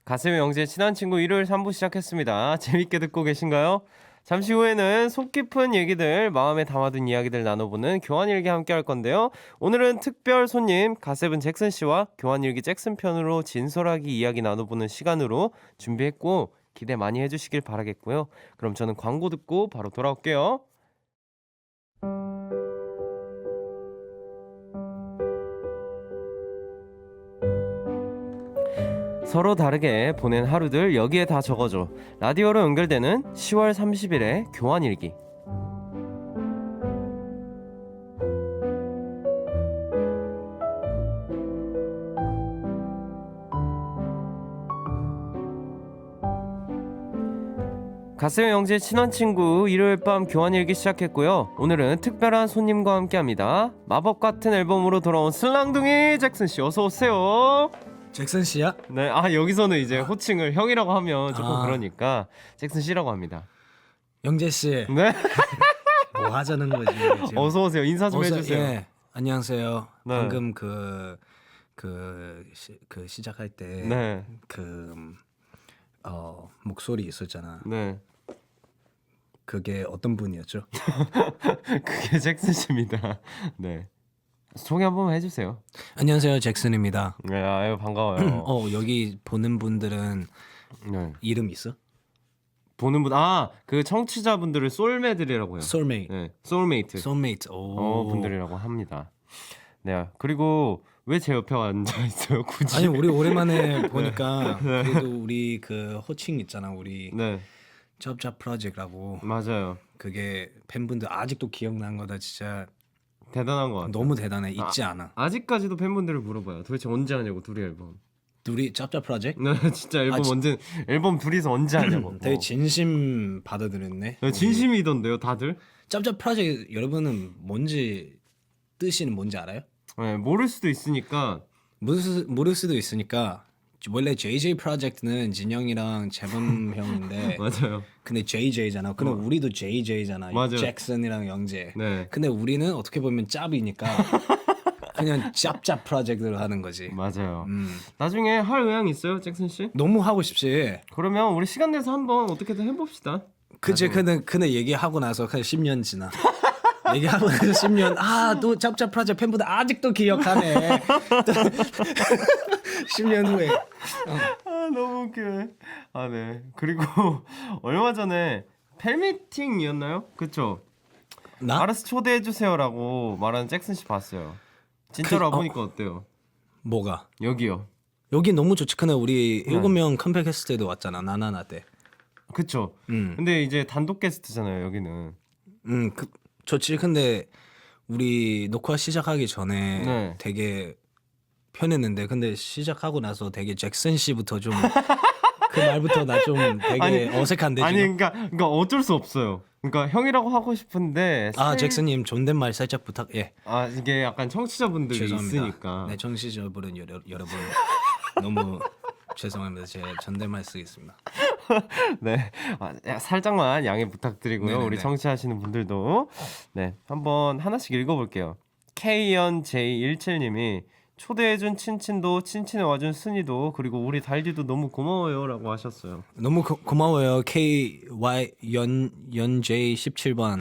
가세요 영재 친한 친구 일요일 3부 시작했습니다. 재밌게 듣고 계신가요? 잠시 후에는 속 깊은 얘기들, 마음에 담아둔 이야기들 나눠보는 교환일기 함께 할 건데요. 오늘은 특별 손님 가세븐 잭슨 씨와 교환일기 잭슨 편으로 진솔하게 이야기 나눠보는 시간으로 준비했고 기대 많이 해주시길 바라겠고요. 그럼 저는 광고 듣고 바로 돌아올게요. 서로 다르게 보낸 하루들 여기에 다 적어줘. 라디오로 연결되는 10월 30일의 교환일기. 가세요 영재 친한 친구 일요일 밤 교환일기 시작했고요. 오늘은 특별한 손님과 함께합니다. 마법 같은 앨범으로 돌아온 슬랑둥이 잭슨 씨 어서 오세요. 잭슨 씨야? 네, 여기서는 이제 호칭을 형이라고 하면 조금 그러니까 잭슨 씨라고 합니다. 영재 씨. 네. 뭐 하자는 거지? 지금. 어서 오세요. 인사 좀 해주세요. 예. 안녕하세요. 네. 방금 시작할 때 네. 목소리 있었잖아. 네. 그게 어떤 분이었죠? 그게 잭슨 씨입니다. 네. 소개 한 번만 해주세요. 안녕하세요, 잭슨입니다. 네, 아유 반가워요. 여기 보는 분들은 네. 이름 있어? 보는 분, 그 청취자분들을 솔메들이라고 해요. 소울메이트. 네, 소울메이트. 소울메이트. 오. 분들이라고 합니다. 네, 그리고 왜 제 옆에 앉아 있어요, 굳이? 아니 우리 오랜만에 보니까 그래도 우리 그 호칭 있잖아, 우리 네, 접잡 프로젝트라고. 맞아요. 그게 팬분들 아직도 기억나는 거다. 진짜 대단한 것 같아요. 너무 대단해. 잊지 않아. 아직까지도 팬분들을 물어봐요. 도대체 언제 하냐고 둘이 앨범. 둘이 짭짭 프로젝트? 네, 진짜 앨범 둘이서 언제 하냐고. 되게 진심 받아들였네. 네, 진심이던데요, 다들? 짭짭 프로젝트 여러분은 뜻이 뭔지 알아요? 네, 모를 수도 있으니까. 모를 수도 있으니까 원래 JJ 프로젝트는 진영이랑 재범 형인데 맞아요. 근데 JJ잖아. 근데 우리도 JJ잖아. 맞아요. 잭슨이랑 영재. 네. 근데 우리는 어떻게 보면 짭이니까 그냥 짭짭 프로젝트를 하는 거지. 맞아요. 나중에 할 의향 있어요, 잭슨 씨? 너무 하고 싶지. 그러면 우리 시간 내서 한번 어떻게든 해봅시다. 그치. 근데 얘기하고 나서 그냥 10년 지나. 얘기하고 나서 10년 또 짭짭 프로젝트 팬분들 아직도 기억하네. 10년 후에. 너무 웃기네. 네. 그리고 얼마 전에 팬미팅이었나요? 그쵸? 나? 알아서 초대해주세요라고 말하는 잭슨 씨 봤어요. 진짜로 와보니까 어때요? 뭐가? 여기요. 여기 너무 좋지. 근데 우리 7명 컴백했을 때도 왔잖아. 나나나 때. 그쵸? 근데 이제 단독 게스트잖아요, 여기는. 좋지. 근데 우리 녹화 시작하기 전에 네. 되게 편했는데 근데 시작하고 나서 되게 잭슨 씨부터 좀 그 말부터 나 좀 되게 어색한데 지금. 그러니까 어쩔 수 없어요. 그러니까 형이라고 하고 싶은데 잭슨님 존댓말 살짝 부탁. 이게 약간 청취자분들이 죄송합니다. 있으니까. 네, 청취자분은 여러분 너무 죄송합니다. 제 존댓말 쓰겠습니다. 네, 살짝만 양해 부탁드리고요. 네네네. 우리 청취하시는 분들도 네 한번 하나씩 읽어볼게요. K연J17님이 초대해준 친친도 친친에 와준 순이도 그리고 우리 달디도 너무 고마워요라고 하셨어요. 너무 고마워요. KY연J17번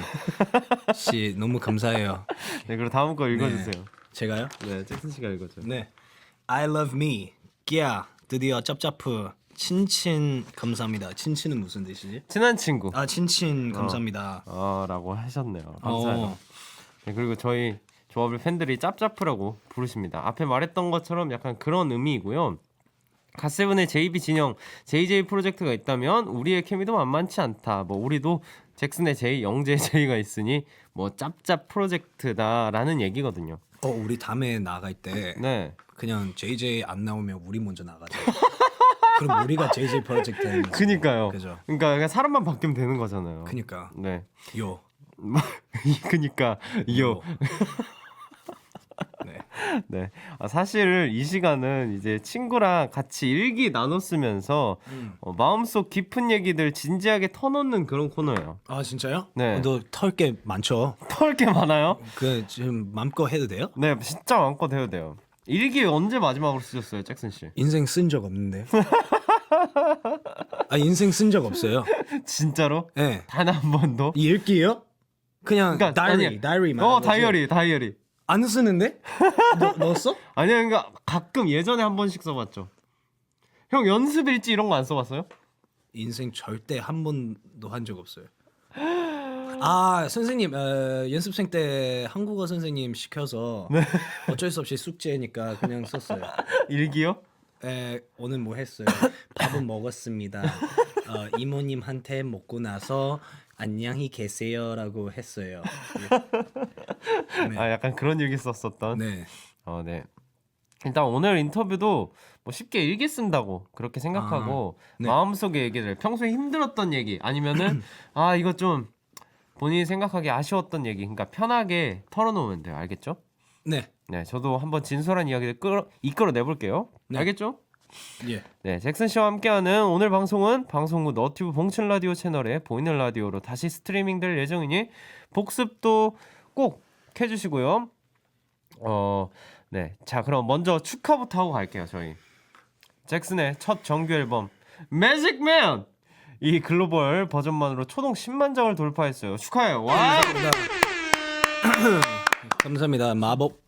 씨 너무 감사해요. 네, 그리고 다음 거 읽어주세요. 네. 제가요? 네, 잭슨 씨가 읽어줘요. 네. I love me. 끼야. 드디어 짭짭프. 친친 감사합니다. 친친은 무슨 뜻이지? 친한 친구. 친친 감사합니다. 라고 하셨네요. 감사해요. 네, 그리고 저희 조합을 팬들이 짭짭프라고 부르십니다. 앞에 말했던 것처럼 약간 그런 의미이고요. 갓세븐의 JB 진영, JJ 프로젝트가 있다면 우리의 케미도 만만치 않다. 뭐 우리도 잭슨의 J, 영재의 J가 있으니 뭐 짭짭 프로젝트다라는 얘기거든요. 우리 다음에 나갈 때 네. 그냥 JJ 안 나오면 우리 먼저 나가자. 그럼 우리가 JJ 프로젝트 하는 거지. 그니까요. 그죠. 그러니까 그냥 사람만 바뀌면 되는 거잖아요. 그니까. 네. 요. 그니까 요. 네. 네. 사실 이 시간은 이제 친구랑 같이 일기 나눠 쓰면서 마음속 깊은 얘기들 진지하게 터놓는 그런 코너예요. 진짜요? 네. 너 털 게 많죠? 털 게 많아요? 지금 맘껏 해도 돼요? 네, 진짜 마음껏 해도 돼요. 일기 언제 마지막으로 쓰셨어요, 잭슨 씨? 인생 쓴 적 없는데. 아 인생 쓴 적 없어요. 진짜로? 네. 단 한 번도? 읽기요? 그냥 그러니까 아니야. 다이어리만. 다이어리. 안 쓰는데? 넣었어? 아니야, 그러니까 가끔 예전에 한 번씩 써봤죠. 형 연습 일지 이런 거 안 써봤어요? 인생 절대 한 번도 한 적 없어요. 아 선생님 연습생 때 한국어 선생님 시켜서 어쩔 수 없이 숙제니까 그냥 썼어요. 일기요? 오늘 뭐 했어요? 밥은 먹었습니다. 이모님한테 먹고 나서 안녕히 계세요라고 했어요. 네. 아, 약간 그런 일기 썼었던. 네. 네. 일단 오늘 인터뷰도 뭐 쉽게 일기 쓴다고 그렇게 생각하고 네. 마음속의 얘기를 평소에 힘들었던 얘기 아니면은 아 이거 좀 본인이 생각하기에 아쉬웠던 얘기 그러니까 편하게 털어놓으면 돼요. 알겠죠? 네. 네, 저도 한번 진솔한 이야기를 이끌어내볼게요. 네. 알겠죠? 예. 네, 잭슨 씨와 함께하는 오늘 방송은 방송 후 너튜브 봉춘 라디오 채널에 보이는 라디오로 다시 스트리밍될 예정이니 복습도 꼭 해주시고요. 네, 자 그럼 먼저 축하부터 하고 갈게요. 저희 잭슨의 첫 정규 앨범 매직맨 이 글로벌 버전만으로 초동 10만 장을 돌파했어요. 축하해요. 와! 감사합니다. 마법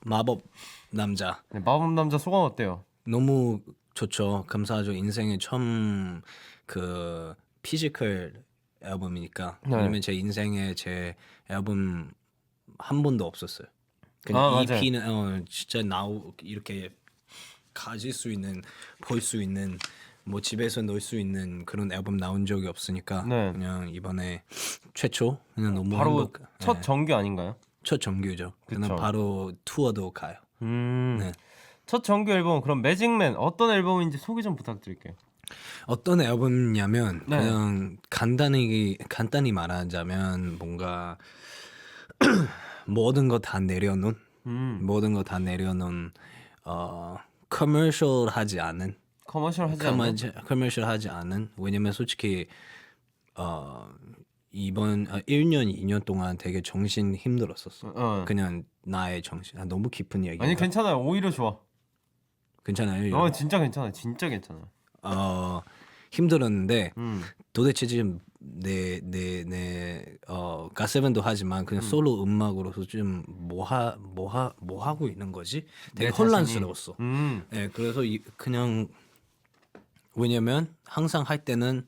남자. 네, 마법 남자 소감 어때요? 너무 좋죠. 감사하죠. 인생의 처음 그 피지컬 앨범이니까. 네. 왜냐면 제 인생에 제 앨범 한 번도 없었어요. 그냥 아, 맞아요. EP는 진짜 이렇게 가질 수 있는 볼 수 있는 뭐 집에서 넣을 수 있는 그런 앨범 나온 적이 없으니까 네. 그냥 이번에 최초 그냥 너무 바로 첫 네. 정규 아닌가요? 첫 정규죠. 그냥 그쵸. 바로 투어도 가요. 네. 첫 정규 앨범 그럼 매직맨 어떤 앨범인지 소개 좀 부탁드릴게요. 어떤 앨범이냐면 네. 그냥 간단히 말하자면 뭔가 모든 거 다 내려놓은 커머셜하지 않은 커머셜하지 않은 왜냐면 솔직히 이번 1년 2년 동안 되게 정신 힘들었었어. 그냥 나의 정신. 너무 깊은 얘기. 아니 괜찮아요. 오히려 좋아. 괜찮아요. 진짜 괜찮아요. 진짜 괜찮아요. 힘들었는데 도대체 지금 내 가세븐도 하지만 그냥 솔로 음악으로서 좀 뭐 하고 있는 거지? 되게 내 혼란스러웠어. 자신이. 그래서 그냥 왜냐면 항상 할 때는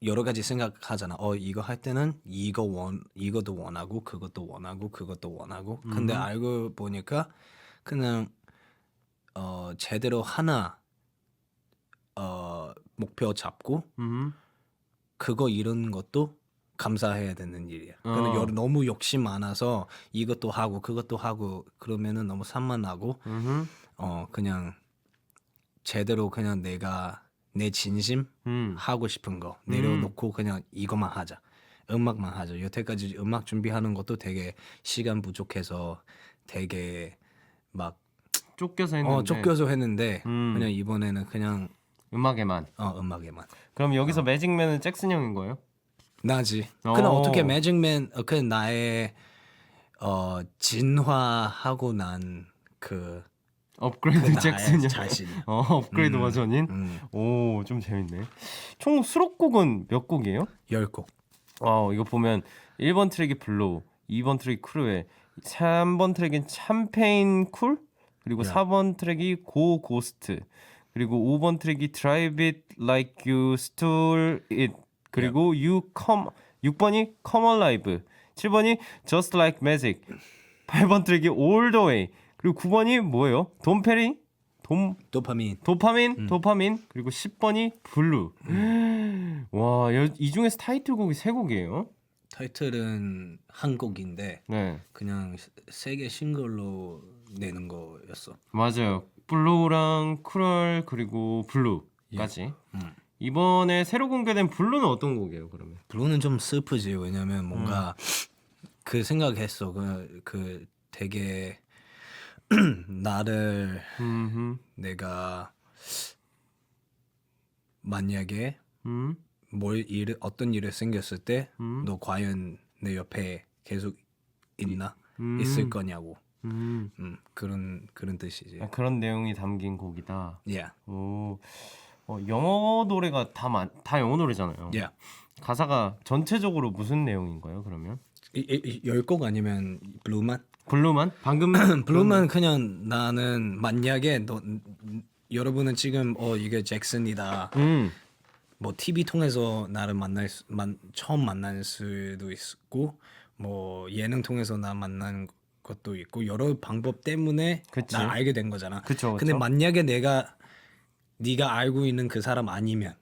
여러 가지 생각하잖아. 이거 할 때는 이것도 원하고 그것도 원하고. 근데 알고 보니까 그냥 제대로 하나 목표 잡고 그거 이루는 것도 감사해야 되는 일이야. 그러니까 너무 욕심 많아서 이것도 하고 그것도 하고 그러면은 너무 산만하고 그냥 제대로 그냥 내가 내 진심 하고 싶은 거 내려놓고 그냥 이것만 하자. 음악만 하자. 여태까지 음악 준비하는 것도 되게 시간 부족해서 되게 막 쫓겨서 했는데 그냥 이번에는 그냥 음악에만. 음악에만. 그럼 여기서 매직맨은 잭슨 형인 거예요? 나지. 그럼 어떻게 매직맨 그냥 나의 진화하고 난 그 업그레이드 잭슨 형. 자신. 업그레이드 버전인. 오, 좀 재밌네. 총 수록곡은 몇 곡이에요? 10곡. 이거 보면 1번 트랙이 블로우, 2번 트랙이 크루에, 3번 트랙인 샴페인 쿨, 그리고 4번 트랙이 고 고스트, 그리고 5번 트랙이 Drive It Like You Stole It, 그리고 6번이 Come Alive, 7번이 Just Like Magic, 8번 트랙이 All The Way, 그리고 9번이 뭐예요? 도파민, 그리고 10번이 블루. 와, 이 중에서 타이틀곡이 3곡이에요? 타이틀은 한 곡인데 네, 그냥 세 개 싱글로 내는 거였어. 맞아요. 블루랑 쿠럴 그리고 블루까지. 이번에 새로 공개된 블루는 어떤 곡이에요? 그러면? 블루는 좀 슬프지. 왜냐면 뭔가 그 생각했어. 그 되게 나를 내가 만약에 어떤 일이 생겼을 때 너 과연 내 옆에 계속 있을 거냐고. 그런 뜻이지. 그런 내용이 담긴 곡이다. Yeah. 오, 영어 노래가 다 영어 노래잖아요. Yeah. 가사가 전체적으로 무슨 내용인가요? 그러면 10곡 아니면 블루만? 블루만? 방금 블루만 그냥 나는 만약에 여러분은 지금 이게 잭슨이다. 뭐 TV 통해서 나를 처음 만날 수도 있고 뭐 예능 통해서 나 만난 것도 있고 여러 방법 때문에 그치. 나 알게 된 거잖아. 그쵸. 근데 만약에 네가 알고 있는 그 사람 아니면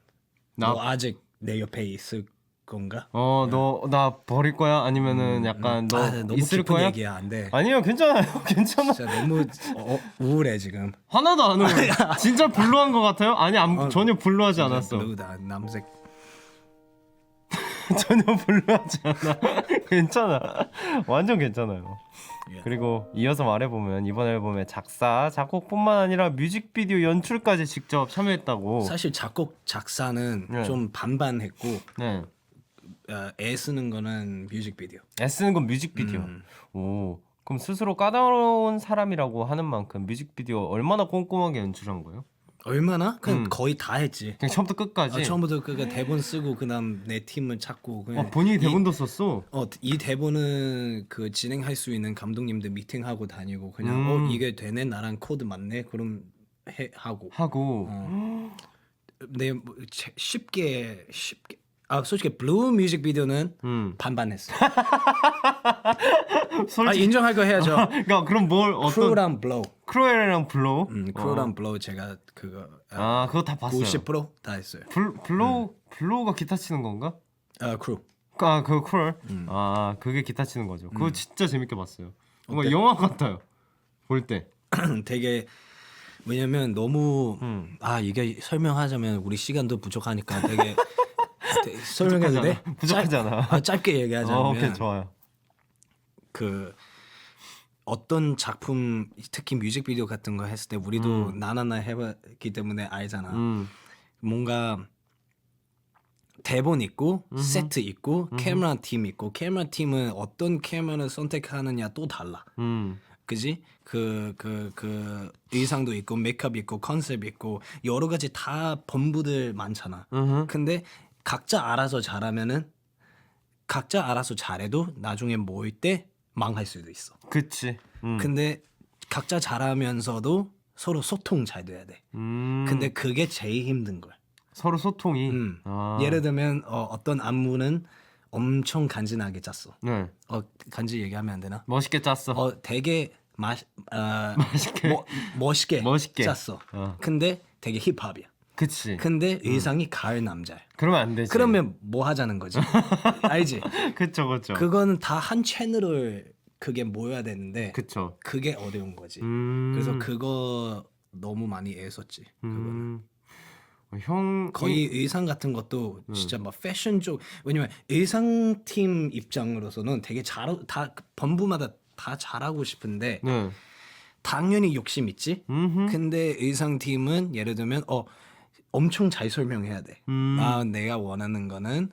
너 아직 내 옆에 있을 건가? 너 나 버릴 거야? 아니면은 약간 너 너무 있을 깊은 거야? 얘기야 안 돼. 아니요, 괜찮아요. 괜찮아. 진짜 너무 우울해 지금. 하나도 안 우울해. 진짜 블루한 것 같아요? 아니, 전혀 블루하지 않았어. 블루다 남색. 전혀 블루하지 않아. 괜찮아. 완전 괜찮아요. 예. 그리고 이어서 말해보면 이번 앨범에 작사, 작곡뿐만 아니라 뮤직비디오 연출까지 직접 참여했다고. 사실 작곡 작사는 네. 좀 반반했고 네. 애 쓰는 거는 뮤직비디오. 애쓰는 건 뮤직비디오. 오, 그럼 스스로 까다로운 사람이라고 하는 만큼 뮤직비디오 얼마나 꼼꼼하게 연출한 거예요? 얼마나? 그냥 거의 다 했지. 그냥 처음부터 끝까지. 처음부터 그 대본 쓰고 그다음 내 팀을 찾고 그냥 본인이 대본도 썼어. 이 대본은 그 진행할 수 있는 감독님들 미팅하고 다니고 그냥 이게 되네 나랑 코드 맞네 그럼 하고 내 쉽게 솔직히 블루 뮤직비디오는 반반했어. 인정할 거 해야죠. 그러니까 그럼 크루랑 블로우. 크루엘이랑 블로우? 크루랑 블로우 제가 그거 그거 다 봤어요. 90%다 했어요. 블로우가 기타 치는 건가? 크루. 그 크루엘. 그게 기타 치는 거죠. 그거 진짜 재밌게 봤어요. 뭔가 어때? 영화 같아요. 볼 때. 되게 왜냐면 너무 이게 설명하자면 우리 시간도 부족하니까 되게 설명해도 돼? 부족하잖아. 짧게 얘기하자면 오케이, 좋아요. 그 어떤 작품 특히 뮤직비디오 같은 거 했을 때 우리도 나나나 해봤기 때문에 알잖아. 뭔가 대본 있고 세트 있고 카메라 팀 있고 카메라 팀은 어떤 카메라를 선택하느냐 또 달라. 그지? 그 의상도 있고 메이크업 있고 컨셉 있고 여러 가지 다 본부들 많잖아. 근데 각자 알아서 잘해도 나중에 모일 때 망할 수도 있어. 그치. 근데 각자 잘하면서도 서로 소통 잘 돼야 돼. 근데 그게 제일 힘든 거야. 서로 소통이. 예를 들면 어떤 안무는 엄청 간지나게 짰어. 네. 간지 얘기하면 안 되나? 멋있게 짰어. 되게 멋있게 짰어. 근데 되게 힙합이야. 그치. 근데 의상이 가을 남자야. 그러면 안 되지. 그러면 뭐 하자는 거지? 알지? 그쵸. 그거는 다 한 채널을 그게 모여야 되는데 그쵸. 그게 어려운 거지. 그래서 그거 너무 많이 애썼지. 그거는. 형 거의 의상 같은 것도 진짜 막 패션 쪽 왜냐면 의상팀 입장으로서는 되게 다 본부마다 다 잘하고 싶은데 네. 당연히 욕심 있지. 근데 의상팀은 예를 들면 엄청 잘 설명해야 돼. 내가 원하는 거는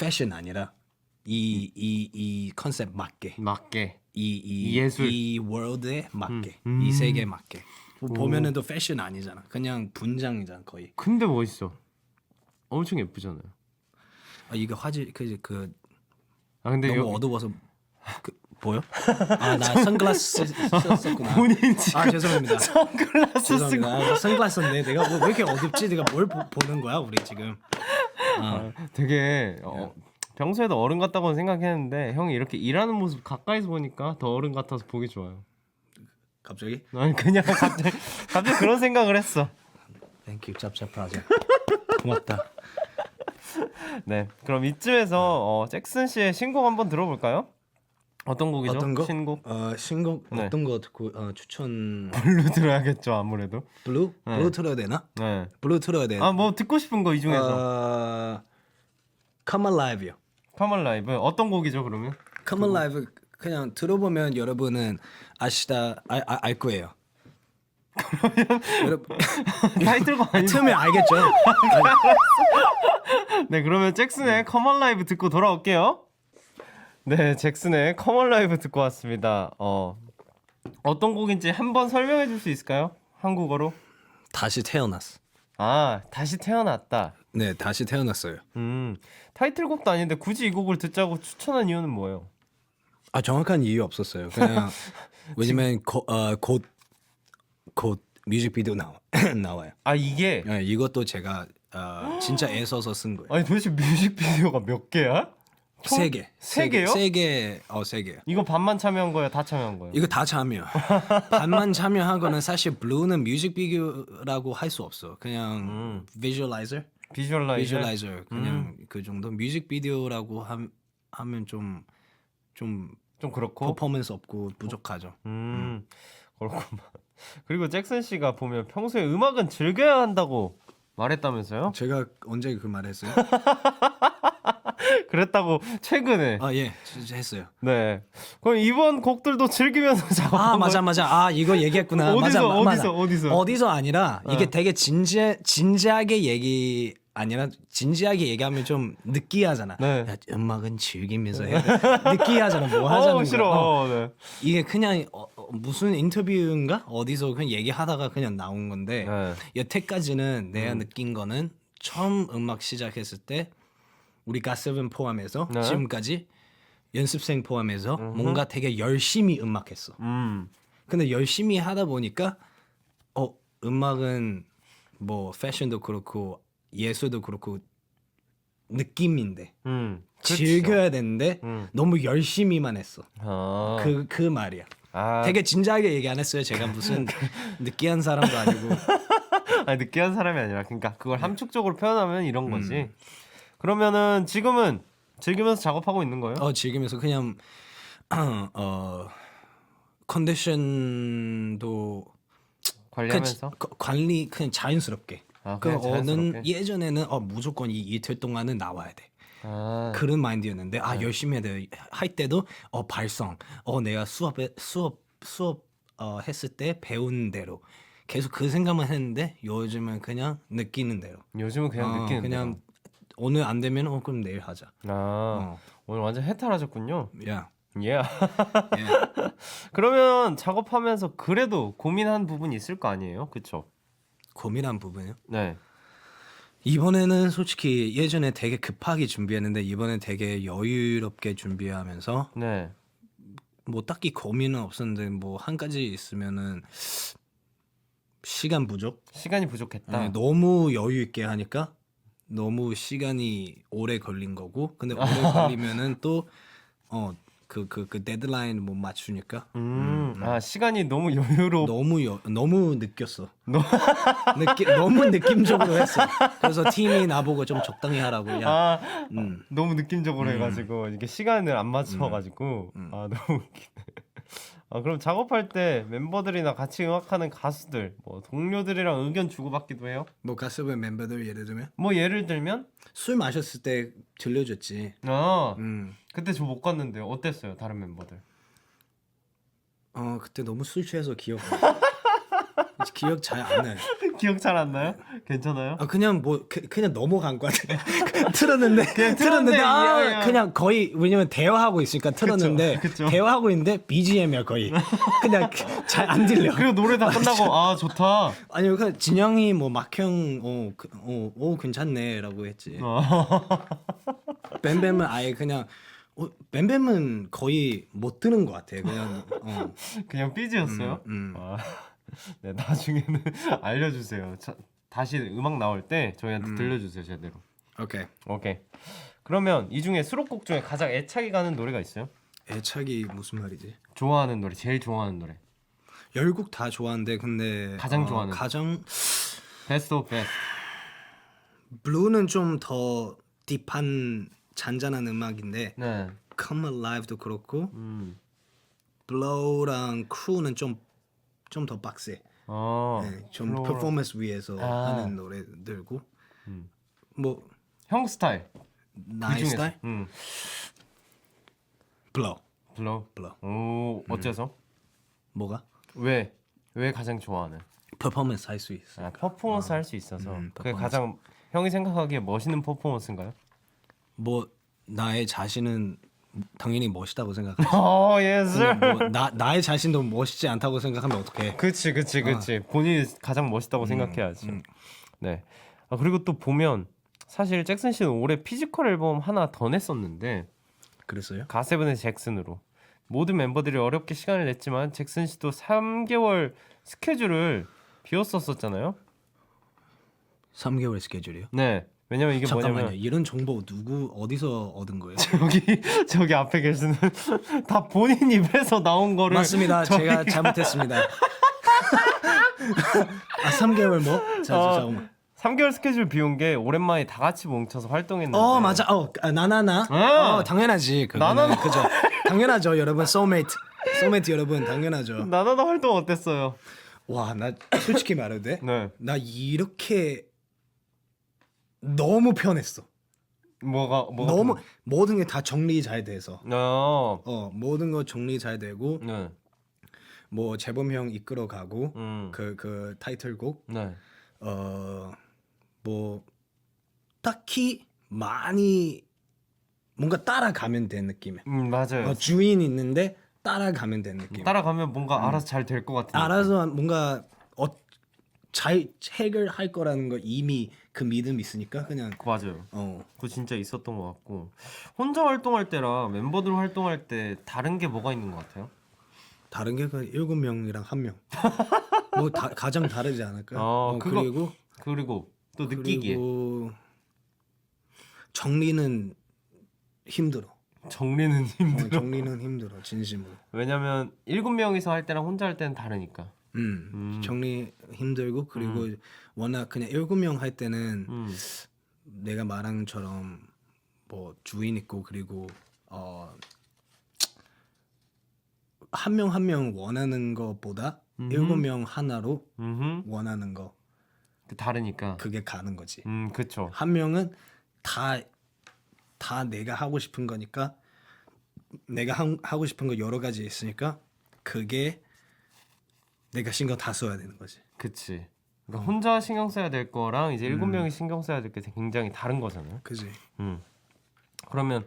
패션 아니라 이 컨셉 맞게 이 예술. 이 월드에 맞게 이 세계에 맞게 보면은 또 패션 아니잖아. 그냥 분장이잖아 거의. 근데 멋있어. 엄청 예쁘잖아요. 이거 화질 근데 너무 어두워서 보여? 나 선글라스 썼구나. 본인 지금 죄송합니다. 선글라스 쓰고 죄송합니다. 선글라스인데 내가 왜 이렇게 어둡지? 내가 뭘 보는 거야 우리 지금? 되게 평소에도 어른 같다고는 생각했는데 형이 이렇게 일하는 모습 가까이서 보니까 더 어른 같아서 보기 좋아요. 갑자기? 아니 그냥 갑자기 그런 생각을 했어. Thank you, 짭짭하죠. 고맙다. 네, 그럼 이쯤에서 잭슨 씨의 신곡 한번 들어볼까요? 어떤 곡이죠? 어떤 거? 신곡? 신곡 네. 어떤 거 듣고 추천? 블루 들어야겠죠 아무래도. 블루? 블루 틀어야 되나? 네. 블루 틀어야 되나? 뭐 듣고 싶은 거 이 중에서. Come Alive요. Come Alive 어떤 곡이죠 그러면? Come Alive 그냥 들어보면 여러분은 알 거예요. 그러면 타이틀곡 아니죠? 틀면 알겠죠? 네, 그러면 잭슨의 Come Alive 듣고 돌아올게요. 네, 잭슨의 Come Alive 듣고 왔습니다. 어떤 곡인지 한번 설명해 줄 수 있을까요? 한국어로? 다시 태어났어. 아, 다시 태어났다. 네, 다시 태어났어요. 타이틀곡도 아닌데 굳이 이 곡을 듣자고 추천한 이유는 뭐예요? 아, 정확한 이유 없었어요. 그냥 왜냐면 곧 뮤직비디오 나와요. 아, 이게 네, 이것도 제가 진짜 애써서 쓴 거예요. 아니 도대체 뮤직비디오가 몇 개야? 세 개. 세 개요? 세 개. 세 개요. 이거 반만 참여한 거예요? 다 참여한 거예요? 이거 다 참여. 반만 참여한 거는 사실 블루는 뮤직비디오라고 할 수 없어. 그냥 비주얼라이저. 비주얼라이저 그냥 그 정도. 뮤직비디오라고 하면 좀 그렇고. 퍼포먼스 없고 부족하죠. 그렇구만. 그리고 잭슨 씨가 보면 평소에 음악은 즐겨야 한다고 말했다면서요? 제가 언제 그 말했어요? 그랬다고 최근에. 아, 예. 진짜 했어요. 네. 그럼 이번 곡들도 즐기면서 작업한 아, 맞아. 아, 이거 얘기했구나. 어디서 아니라 이게 되게 진지하게 얘기 아니라 진지하게 얘기하면 좀 느끼하잖아. 네. 야, 음악은 즐기면서 해야 돼. 느끼하잖아. 뭐 하자는 싫어. 거. 네. 이게 그냥 무슨 인터뷰인가 어디서 그냥 얘기하다가 그냥 나온 건데 네. 여태까지는 내가 느낀 거는 처음 음악 시작했을 때 우리 갓세븐 포함해서 네. 지금까지 연습생 포함해서 뭔가 되게 열심히 음악했어. 근데 열심히 하다 보니까 음악은 뭐 패션도 그렇고 예술도 그렇고 느낌인데 즐겨야 되는데 너무 열심히만 했어. 아. 그 말이야. 아. 되게 진지하게 얘기 안 했어요. 제가 무슨 느끼한 사람도 아니고. 아니 느끼한 사람이 아니라 그러니까 그걸 함축적으로 표현하면 이런 거지. 그러면은 지금은 즐기면서 작업하고 있는 거예요? 즐기면서 그냥 컨디션도 관리하면서? 관리 그냥 자연스럽게. 아, 그냥 자연스럽게? 예전에는 무조건 이 이틀 동안은 나와야 돼. 아. 그런 마인드였는데 열심히 해야 돼. 할 때도 발성. 내가 수업 했을 때 배운 대로 계속 그 생각만 했는데 요즘은 그냥 느끼는 대로. 요즘은 그냥 느끼는 그냥 대로. 오늘 안 되면 그럼 내일 하자. 아. 오늘 완전 해탈하셨군요. 야. 예. 그러면 작업하면서 그래도 고민한 부분이 있을 거 아니에요? 그쵸? 고민한 부분이요? 네. 이번에는 솔직히 예전에 되게 급하게 준비했는데 이번엔 되게 여유롭게 준비하면서 네. 뭐 딱히 고민은 없었는데 뭐 한 가지 있으면은 시간 부족. 시간이 부족했다. 네, 너무 여유 있게 하니까 너무 시간이 오래 걸린 거고 근데 오래 걸리면은 또 그 데드라인 못 맞추니까 아 시간이 너무 여유로 너무 느꼈어. 너무 느낌적으로 했어. 그래서 팀이 나보고 좀 적당히 하라고. 야. 너무 느낌적으로 해가지고 이게 시간을 안 맞춰가지고 아 너무 웃기네. 아 그럼 작업할 때 멤버들이나 같이 음악하는 가수들 뭐 동료들이랑 의견 주고받기도 해요? 뭐 가스밴 멤버들 예를 들면 뭐 예를 들면 술 마셨을 때 들려줬지. 그때 저 못 갔는데요. 어땠어요 다른 멤버들? 그때 너무 술 취해서 기억 잘 안 나요. 기억 잘 안 나요? 괜찮아요? 그냥 그냥 넘어간 것 같아. 틀었는데 틀었는데, 그냥 거의 왜냐면 대화하고 있으니까 틀었는데 그쵸. 대화하고 있는데 BGM이야 거의. 그냥 잘 안 들려. 그리고 노래 다 끝나고 아 좋다. 아니 그 진영이 뭐 막형 괜찮네라고 했지. 뱀뱀은 아예 그냥 뱀뱀은 거의 못 듣는 것 같아. 그냥 그냥 삐지였어요? 아, 네 나중에는 알려주세요. 다시 음악 나올 때 저희한테 들려주세요 제대로. 오케이. 그러면 이 중에 수록곡 중에 가장 애착이 가는 노래가 있어요? 애착이 무슨 말이지? 좋아하는 노래, 제일 좋아하는 노래. 열곡 다 좋아하는데 근데 가장 좋아하는 베스트 오브 베스트. 블루는 좀 더 딥한 잔잔한 음악인데 네. Come Alive도 그렇고 Blow랑 Crew는 좀 더 빡세. 네, 좀 퍼포먼스 위해서 하는 노래들고 뭐 형 스타일. 나의 스타일? Blow. 오 어째서? 뭐가? 왜 가장 좋아하는? 퍼포먼스 할 수 있어. 퍼포먼스 할 수 있어서. 그게 퍼포먼스. 가장 형이 생각하기에 멋있는 퍼포먼스인가요? 뭐 나의 자신은 당연히 멋있다고 생각해. 예스. 뭐 나의 자신도 멋있지 않다고 생각하면 어떡해? 그치. 본인이 가장 멋있다고 생각해야지. 네. 그리고 또 보면 사실 잭슨 씨는 올해 피지컬 앨범 하나 더 냈었는데 그랬어요? 가세븐의 잭슨으로 모든 멤버들이 어렵게 시간을 냈지만 잭슨 씨도 3개월 스케줄을 비웠었잖아요. 3개월 스케줄이요? 네. 왜냐면 이게 잠깐만요. 뭐냐면 이런 정보 누구 어디서 얻은 거예요? 저기 앞에 계시는 다 본인 입에서 나온 거를 맞습니다. 제가 잘못했습니다. 3개월 뭐? 잠깐만. 3개월 스케줄 비운 게 오랜만에 다 같이 뭉쳐서 활동했는데. 맞아. 나나나. 당연하지. 나나나. 그죠. 당연하죠, 여러분. 소울메이트 여러분, 당연하죠. 나나나 활동 어땠어요? 와, 나 솔직히 말해도 돼? 네. 나 이렇게 너무 편했어. 뭐가 너무 모든 게 다 정리 잘 돼서. 어. 모든 거 정리 잘 되고 네. 뭐 재범 형 이끌어 가고 음. 그 타이틀곡 네. 뭐 딱히 많이 뭔가 따라가면 된 느낌이야. 맞아요. 주인 있는데 따라가면 된 느낌. 따라가면 뭔가 알아서 잘 될 것 같은. 알아서 뭔가 잘 해결할 거라는 거 이미 그 믿음이 있으니까 그냥. 맞아요. 어. 그거 진짜 있었던 것 같고 혼자 활동할 때랑 멤버들 활동할 때 다른 게 뭐가 있는 것 같아요? 다른 게 그 7명이랑 1명. 뭐 가장 다르지 않을까? 그리고 또 느끼기에 그리고 정리는 힘들어. 정리는 힘들어. 정리는 힘들어, 진심으로. 왜냐면 7명이서 할 때랑 혼자 할 때는 다르니까. 정리 힘들고 그리고 워낙 그냥 7명 할 때는 내가 말한 것처럼 뭐 주인 있고 그리고 한 명 한 명 원하는 것보다 7명 하나로 원하는 거 다르니까. 그게 가는 거지. 그쵸. 한 명은 다 내가 하고 싶은 거니까 내가 하고 싶은 거 여러 가지 있으니까 그게 내가 신경 다 써야 되는 거지. 그치. 그러니까 혼자 신경 써야 될 거랑 이제 7명이 신경 써야 될 게 굉장히 다른 거잖아요. 그지. 그러면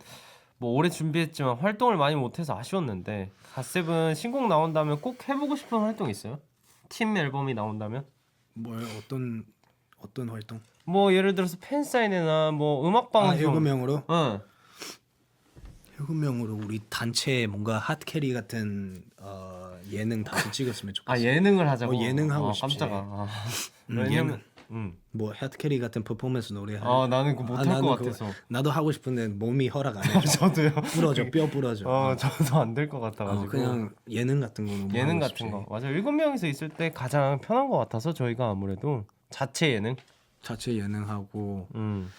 뭐 오래 준비했지만 활동을 많이 못해서 아쉬웠는데 갓세븐 신곡 나온다면 꼭 해보고 싶은 활동 있어요? 팀 앨범이 나온다면? 뭘 어떤 활동? 뭐 예를 들어서 팬 사인회나 뭐 음악 방송. 7명으로? 응. 7명으로 우리 단체 뭔가 핫캐리 같은 예능 다시 찍었으면 좋겠어. 예능을 하자고. 예능 하고 싶지. 깜짝아. 왜냐면 뭐 핫캐리 같은 퍼포먼스 노래. 나는 그거 못할 것 같아서. 나도 하고 싶은데 몸이 허락 안 해줘. 저도요. 뼈 부러져. 저도 안 될 것 같아가지고. 그냥 예능 같은 거 너무 예능 하고 같은 싶지. 거. 맞아. 7명이서 있을 때 가장 편한 것 같아서 저희가 아무래도 자체 예능. 자체 예능하고 음.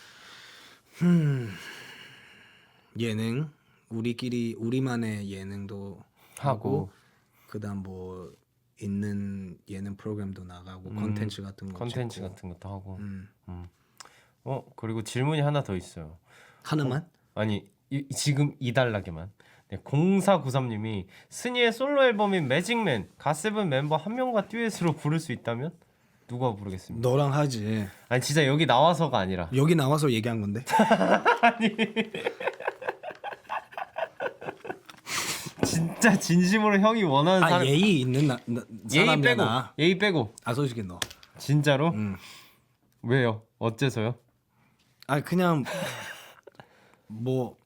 예능 우리만의 예능도 하고 그다음 뭐 있는 프로그램도 나가고 컨텐츠 같은 거 컨텐츠 찍고. 같은 것도 하고. 그리고 질문이 하나 더 있어요. 하나만? 아니 지금 2달락에만. 네, 0493님이 스니의 솔로 앨범인 매직맨 갓세븐 멤버 한 명과 듀엣으로 부를 수 있다면 누가 부르겠습니까? 너랑 하지. 아니 진짜 여기 나와서가 아니라. 여기 나와서 얘기한 건데. 진짜 진심으로 형이 원하는 사람. 예의 있는 사람이야 나. 예의 빼고. 솔직히 너. 진짜로? 왜요? 어째서요? 그냥 뭐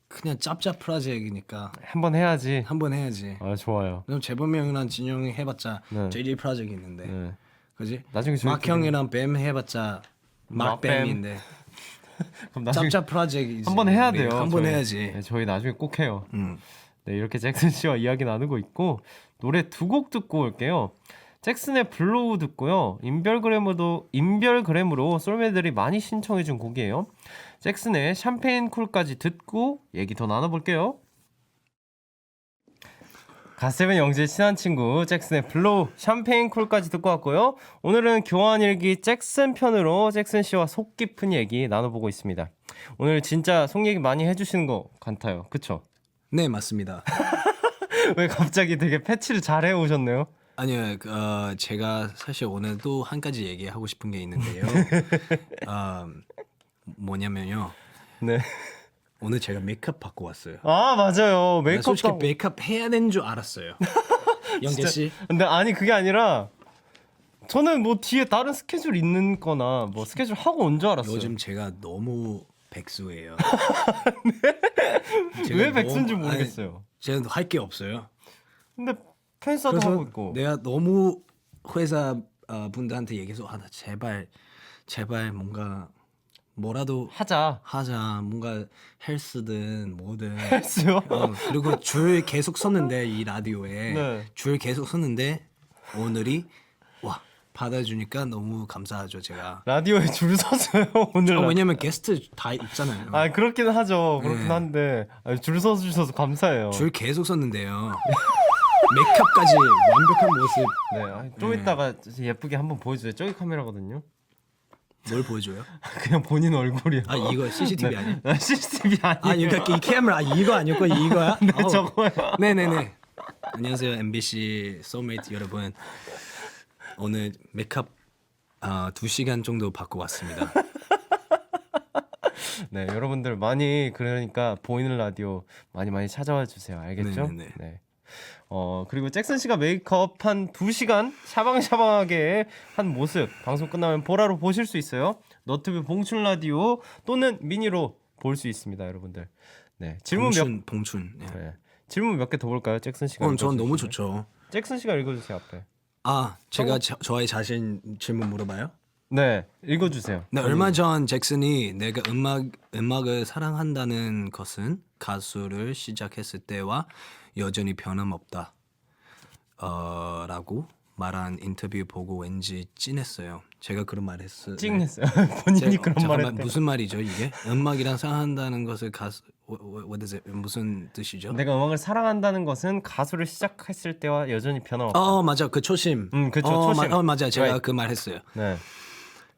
그냥 짭짭 프로젝트니까 한번 해야지. 한번 해야지. 좋아요. 그럼 재범이 형이랑 진영이 해봤자 네. JJ 프로젝트 있는데, 네. 그지? 나중에 막 형이랑 뱀 해봤자 막뱀인데. 그럼 나중에 짭짭 프로젝트 한번 해야 돼요. 한번 저희. 해야지. 네, 저희 나중에 꼭 해요. 네, 이렇게 잭슨 씨와 이야기 나누고 있고 노래 2곡 듣고 올게요. 잭슨의 블로우 듣고요. 인별그램으로 솔메들이 많이 신청해준 곡이에요. 잭슨의 샴페인 쿨까지 듣고 얘기 더 나눠볼게요. 갓세븐 영지의 친한 친구 잭슨의 블로우 샴페인 쿨까지 듣고 왔고요. 오늘은 교환일기 잭슨 편으로 잭슨 씨와 속 깊은 얘기 나눠보고 있습니다. 오늘 진짜 속 얘기 많이 해주시는 것 같아요. 그쵸? 네, 맞습니다. 왜 갑자기 되게 패치를 잘 해오셨네요? 아니요, 제가 사실 오늘도 한 가지 얘기하고 싶은 게 있는데요. 뭐냐면요. 네. 오늘 제가 메이크업 받고 왔어요. 맞아요. 나 메이크업도 솔직히 하고. 메이크업 해야 되는 줄 알았어요. 영재 씨. 근데 아니 그게 아니라 저는 뭐 뒤에 다른 스케줄 있는 거나 뭐 스케줄 하고 온 줄 알았어요. 요즘 제가 너무 백수예요. 왜 백수인지 모르겠어요. 제가 할 게 없어요. 근데 팬사도 하고 있고. 내가 너무 회사 분들한테 얘기해서 나 제발 뭔가 뭐라도 하자. 뭔가 헬스든 뭐든 헬스요? 그리고 줄 계속 섰는데 이 라디오에 네. 줄 계속 섰는데 오늘이 와 받아주니까 너무 감사하죠 제가. 라디오에 줄 섰어요 오늘. 왜냐면 게스트 다 있잖아요. 아 그렇긴 하죠. 그렇긴 네. 한데 줄 서주셔서 감사해요. 줄 계속 섰는데요. 메이크업까지 완벽한 모습. 네, 좀 이따가 예쁘게 한번 보여주세요. 저기 카메라거든요. 뭘 보여줘요? 그냥 본인 얼굴이요. 아 이거 CCTV 아니야? CCTV 아니에요. 그러니까 이 카메라 이거 아니고 이거야? 네, 저거요. 네네네. 안녕하세요 MBC 소울메이트 여러분. 오늘 메이크업 2시간 정도 받고 왔습니다. 네, 여러분들 많이 그러니까 보이는 라디오 많이 찾아와 주세요. 알겠죠? 네네네. 네. 그리고 잭슨 씨가 메이크업 한 2시간 샤방샤방하게 한 모습 방송 끝나면 보라로 보실 수 있어요. 너튜브 봉춘 라디오 또는 미니로 볼 수 있습니다, 여러분들. 네. 질문 봉춘. 네. 네. 질문 몇 개 더 볼까요? 잭슨 씨가. 전 너무 읽어주시면. 좋죠. 잭슨 씨가 읽어 주세요, 앞에. 제가 저의 자신 질문 물어봐요? 네. 읽어 주세요. 네, 얼마 전 잭슨이 내가 음악을 사랑한다는 것은 가수를 시작했을 때와 여전히 변함없다. 라고 말한 인터뷰 보고 왠지 찐했어요. 제가 그런 말 했어요. 찡했어요. 본인이 그런 잠깐만 말했대. 무슨 말이죠 이게? 음악이랑 사랑한다는 것을 what is it? 무슨 뜻이죠? 내가 음악을 사랑한다는 것은 가수를 시작했을 때와 여전히 변함없다. 맞아 그 초심. 그쵸, 초심. 맞아 제가 Right. 그 말 했어요. 네.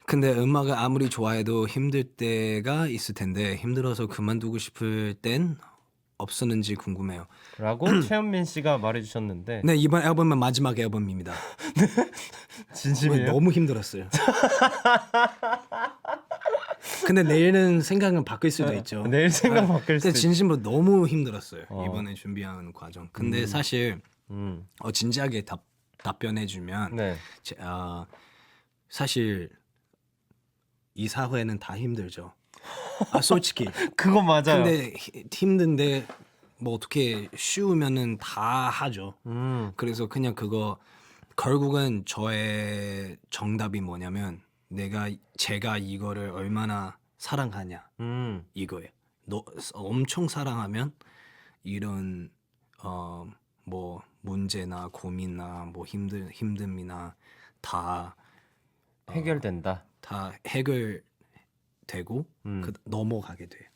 근데 음악을 아무리 좋아해도 힘들 때가 있을 텐데 힘들어서 그만두고 싶을 땐 없었는지 궁금해요. 라고 최현민 씨가 말해주셨는데. 네 이번 앨범은 마지막 앨범입니다. 진심이에요? 너무 힘들었어요. 근데 내일은 생각은 바뀔 수도 있죠. 내일 생각 바뀔 수도 근데 진심으로 너무 힘들었어요. 어. 이번에 준비하는 과정. 근데 사실 음. 진지하게 답변해주면 네. 사실 이 사회는 다 힘들죠. 솔직히. 그거 맞아요. 근데 힘든데 뭐 어떻게 쉬우면은 다 하죠. 그래서 그냥 그거 결국은 저의 정답이 뭐냐면 제가 이거를 얼마나 사랑하냐 이거예요. 엄청 사랑하면 이런 뭐 문제나 고민이나 뭐 힘듦이나 다 해결된다. 다 해결되고 넘어가게 돼요.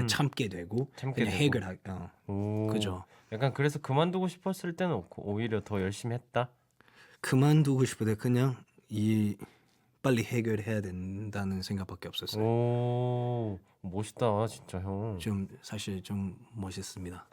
참게 되고 참게 그냥 되고. 오. 그죠. 약간 그래서 그만두고 싶었을 때는 없고 오히려 더 열심히 했다. 그만두고 싶을 때 그냥 빨리 해결해야 된다는 생각밖에 없었어요. 오, 멋있다 진짜 형. 좀 사실 좀 멋있습니다.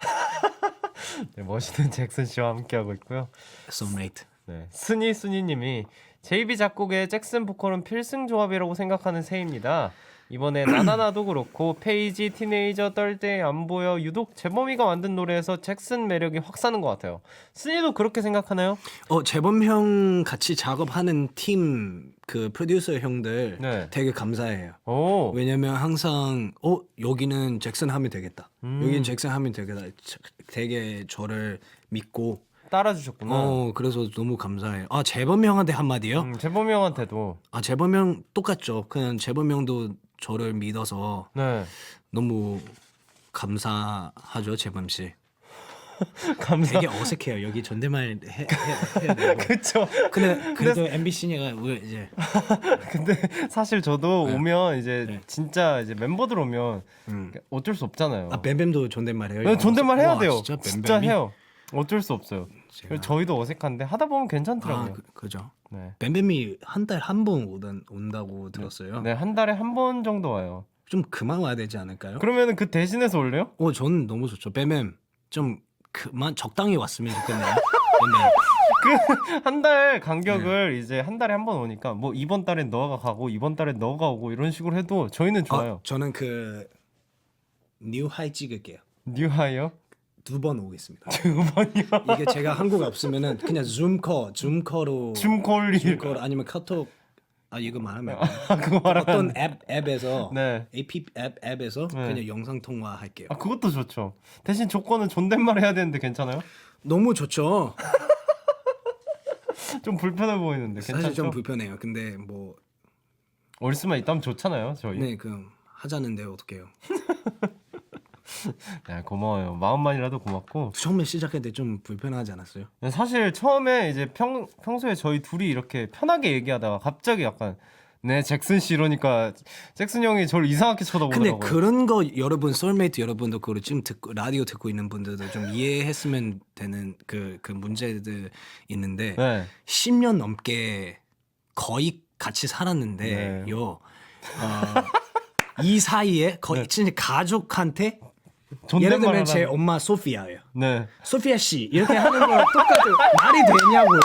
네, 멋있는 잭슨 씨와 함께하고 있고요. Soulmate. 네, 순이님이 JB 작곡의 잭슨 보컬은 필승 조합이라고 생각하는 새입니다. 이번에 나나나도 그렇고 페이지, 티네이저, 떨때 안 보여 유독 재범이가 만든 노래에서 잭슨 매력이 확 사는 것 같아요. 순이도 그렇게 생각하나요? 재범 형 같이 작업하는 팀 그 프로듀서 형들 네. 되게 감사해요. 오, 왜냐면 항상 여기는 잭슨 하면 되겠다. 여기는 잭슨 하면 되겠다. 되게 저를 믿고 따라주셨구나. 그래서 너무 감사해요. 재범 형한테 한마디요? 재범이 형한테도. 재범 형 똑같죠. 그냥 재범 형도 저를 믿어서 네. 너무 감사하죠, 재범 씨. 감사. 되게 어색해요. 여기 존댓말 해야 되고. 그쵸. 근데 그래도 MBC가 이제 근데 사실 저도 네. 오면 이제 네. 진짜 이제 멤버들 오면 어쩔 수 없잖아요. 뱀뱀도 존댓말 해요. 네, 존댓말 해야 와, 돼요. 진짜 진짜 뱀뱀이? 해요. 어쩔 수 없어요. 저희도 어색한데 하다 보면 괜찮더라고요. 그죠. 네. 뱀뱀이 한 달 한 번 온다고 들었어요. 네, 한 달에 한 번 정도 와요. 좀 그만 와야 되지 않을까요? 그러면은 그 대신해서 올래요? 저는 너무 좋죠. 뱀뱀 좀 그만 적당히 왔으면 좋겠네요. 뱀뱀. 한 달 간격을 이제 한 달에 한 번 오니까 뭐 이번 달엔 너가 가고 이번 달엔 너가 오고 이런 식으로 해도 저희는 좋아요. 저는 뉴 하이 찍을게요. 뉴 하이어? 2번 오겠습니다. 2번이요? 이게 제가 한국에 없으면은 그냥 줌커로 줌콜리. 아니면 카톡 이거 말하면 그거 말하면 어떤 앱에서 네. 앱에서 네. 그냥 영상 통화할게요. 그것도 좋죠. 대신 조건은 존댓말 해야 되는데 괜찮아요? 너무 좋죠. 좀 불편해 보이는데 괜찮죠? 사실 좀 불편해요. 근데 뭐 올 수만 있다면 좋잖아요, 저희. 네, 그 하자는데 어떡해요. 네, 고마워요. 마음만이라도 고맙고. 처음에 시작할 때 좀 불편하지 않았어요? 사실 처음에 이제 평소에 저희 둘이 이렇게 편하게 얘기하다가 갑자기 약간 네, 잭슨 씨 이러니까 잭슨 형이 저를 이상하게 근데 쳐다보더라고요. 그런 거 여러분 소울메이트 여러분도 그리고 지금 라디오 듣고 있는 분들도 좀 이해했으면 되는 그 문제들 있는데 네. 10년 넘게 거의 같이 살았는데 네. 이 사이에 거의 진짜 가족한테 존댓말 예를 들면 제 하라는- 엄마 소피아예요. 네. 소피아 씨 이렇게 하는 거랑 똑같은 말이 되냐고요.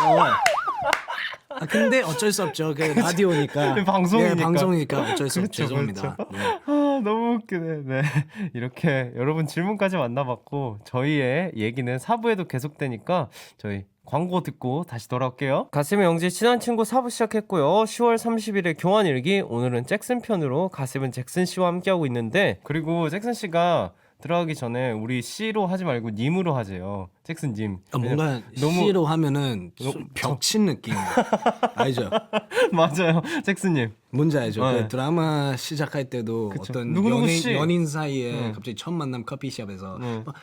근데 어쩔 수 없죠. 그 라디오니까. 방송이니까. 네, 방송이니까 어쩔 수 없죠. 그렇죠, 죄송합니다. 그렇죠. 네. 너무 웃기네. 네. 이렇게 여러분 질문까지 만나봤고 저희의 얘기는 4부에도 계속되니까 저희 광고 듣고 다시 돌아올게요. 가슴의 영지 친한 친구 4부 시작했고요. 10월 30일에 교환일기, 오늘은 잭슨 편으로 가슴은 잭슨 씨와 함께하고 있는데, 그리고 잭슨 씨가 들어가기 전에 우리 씨로 하지 말고 님으로 하재요. 잭슨 님. 뭔가 너무- C로 하면은 벽친 느낌 알죠? 맞아요. 잭슨 님. 뭔지 알죠? 네. 그 드라마 시작할 때도 그쵸. 어떤 누구누구 씨. 연인 사이에 네. 갑자기 첫 만남 커피숍에서 네. 막,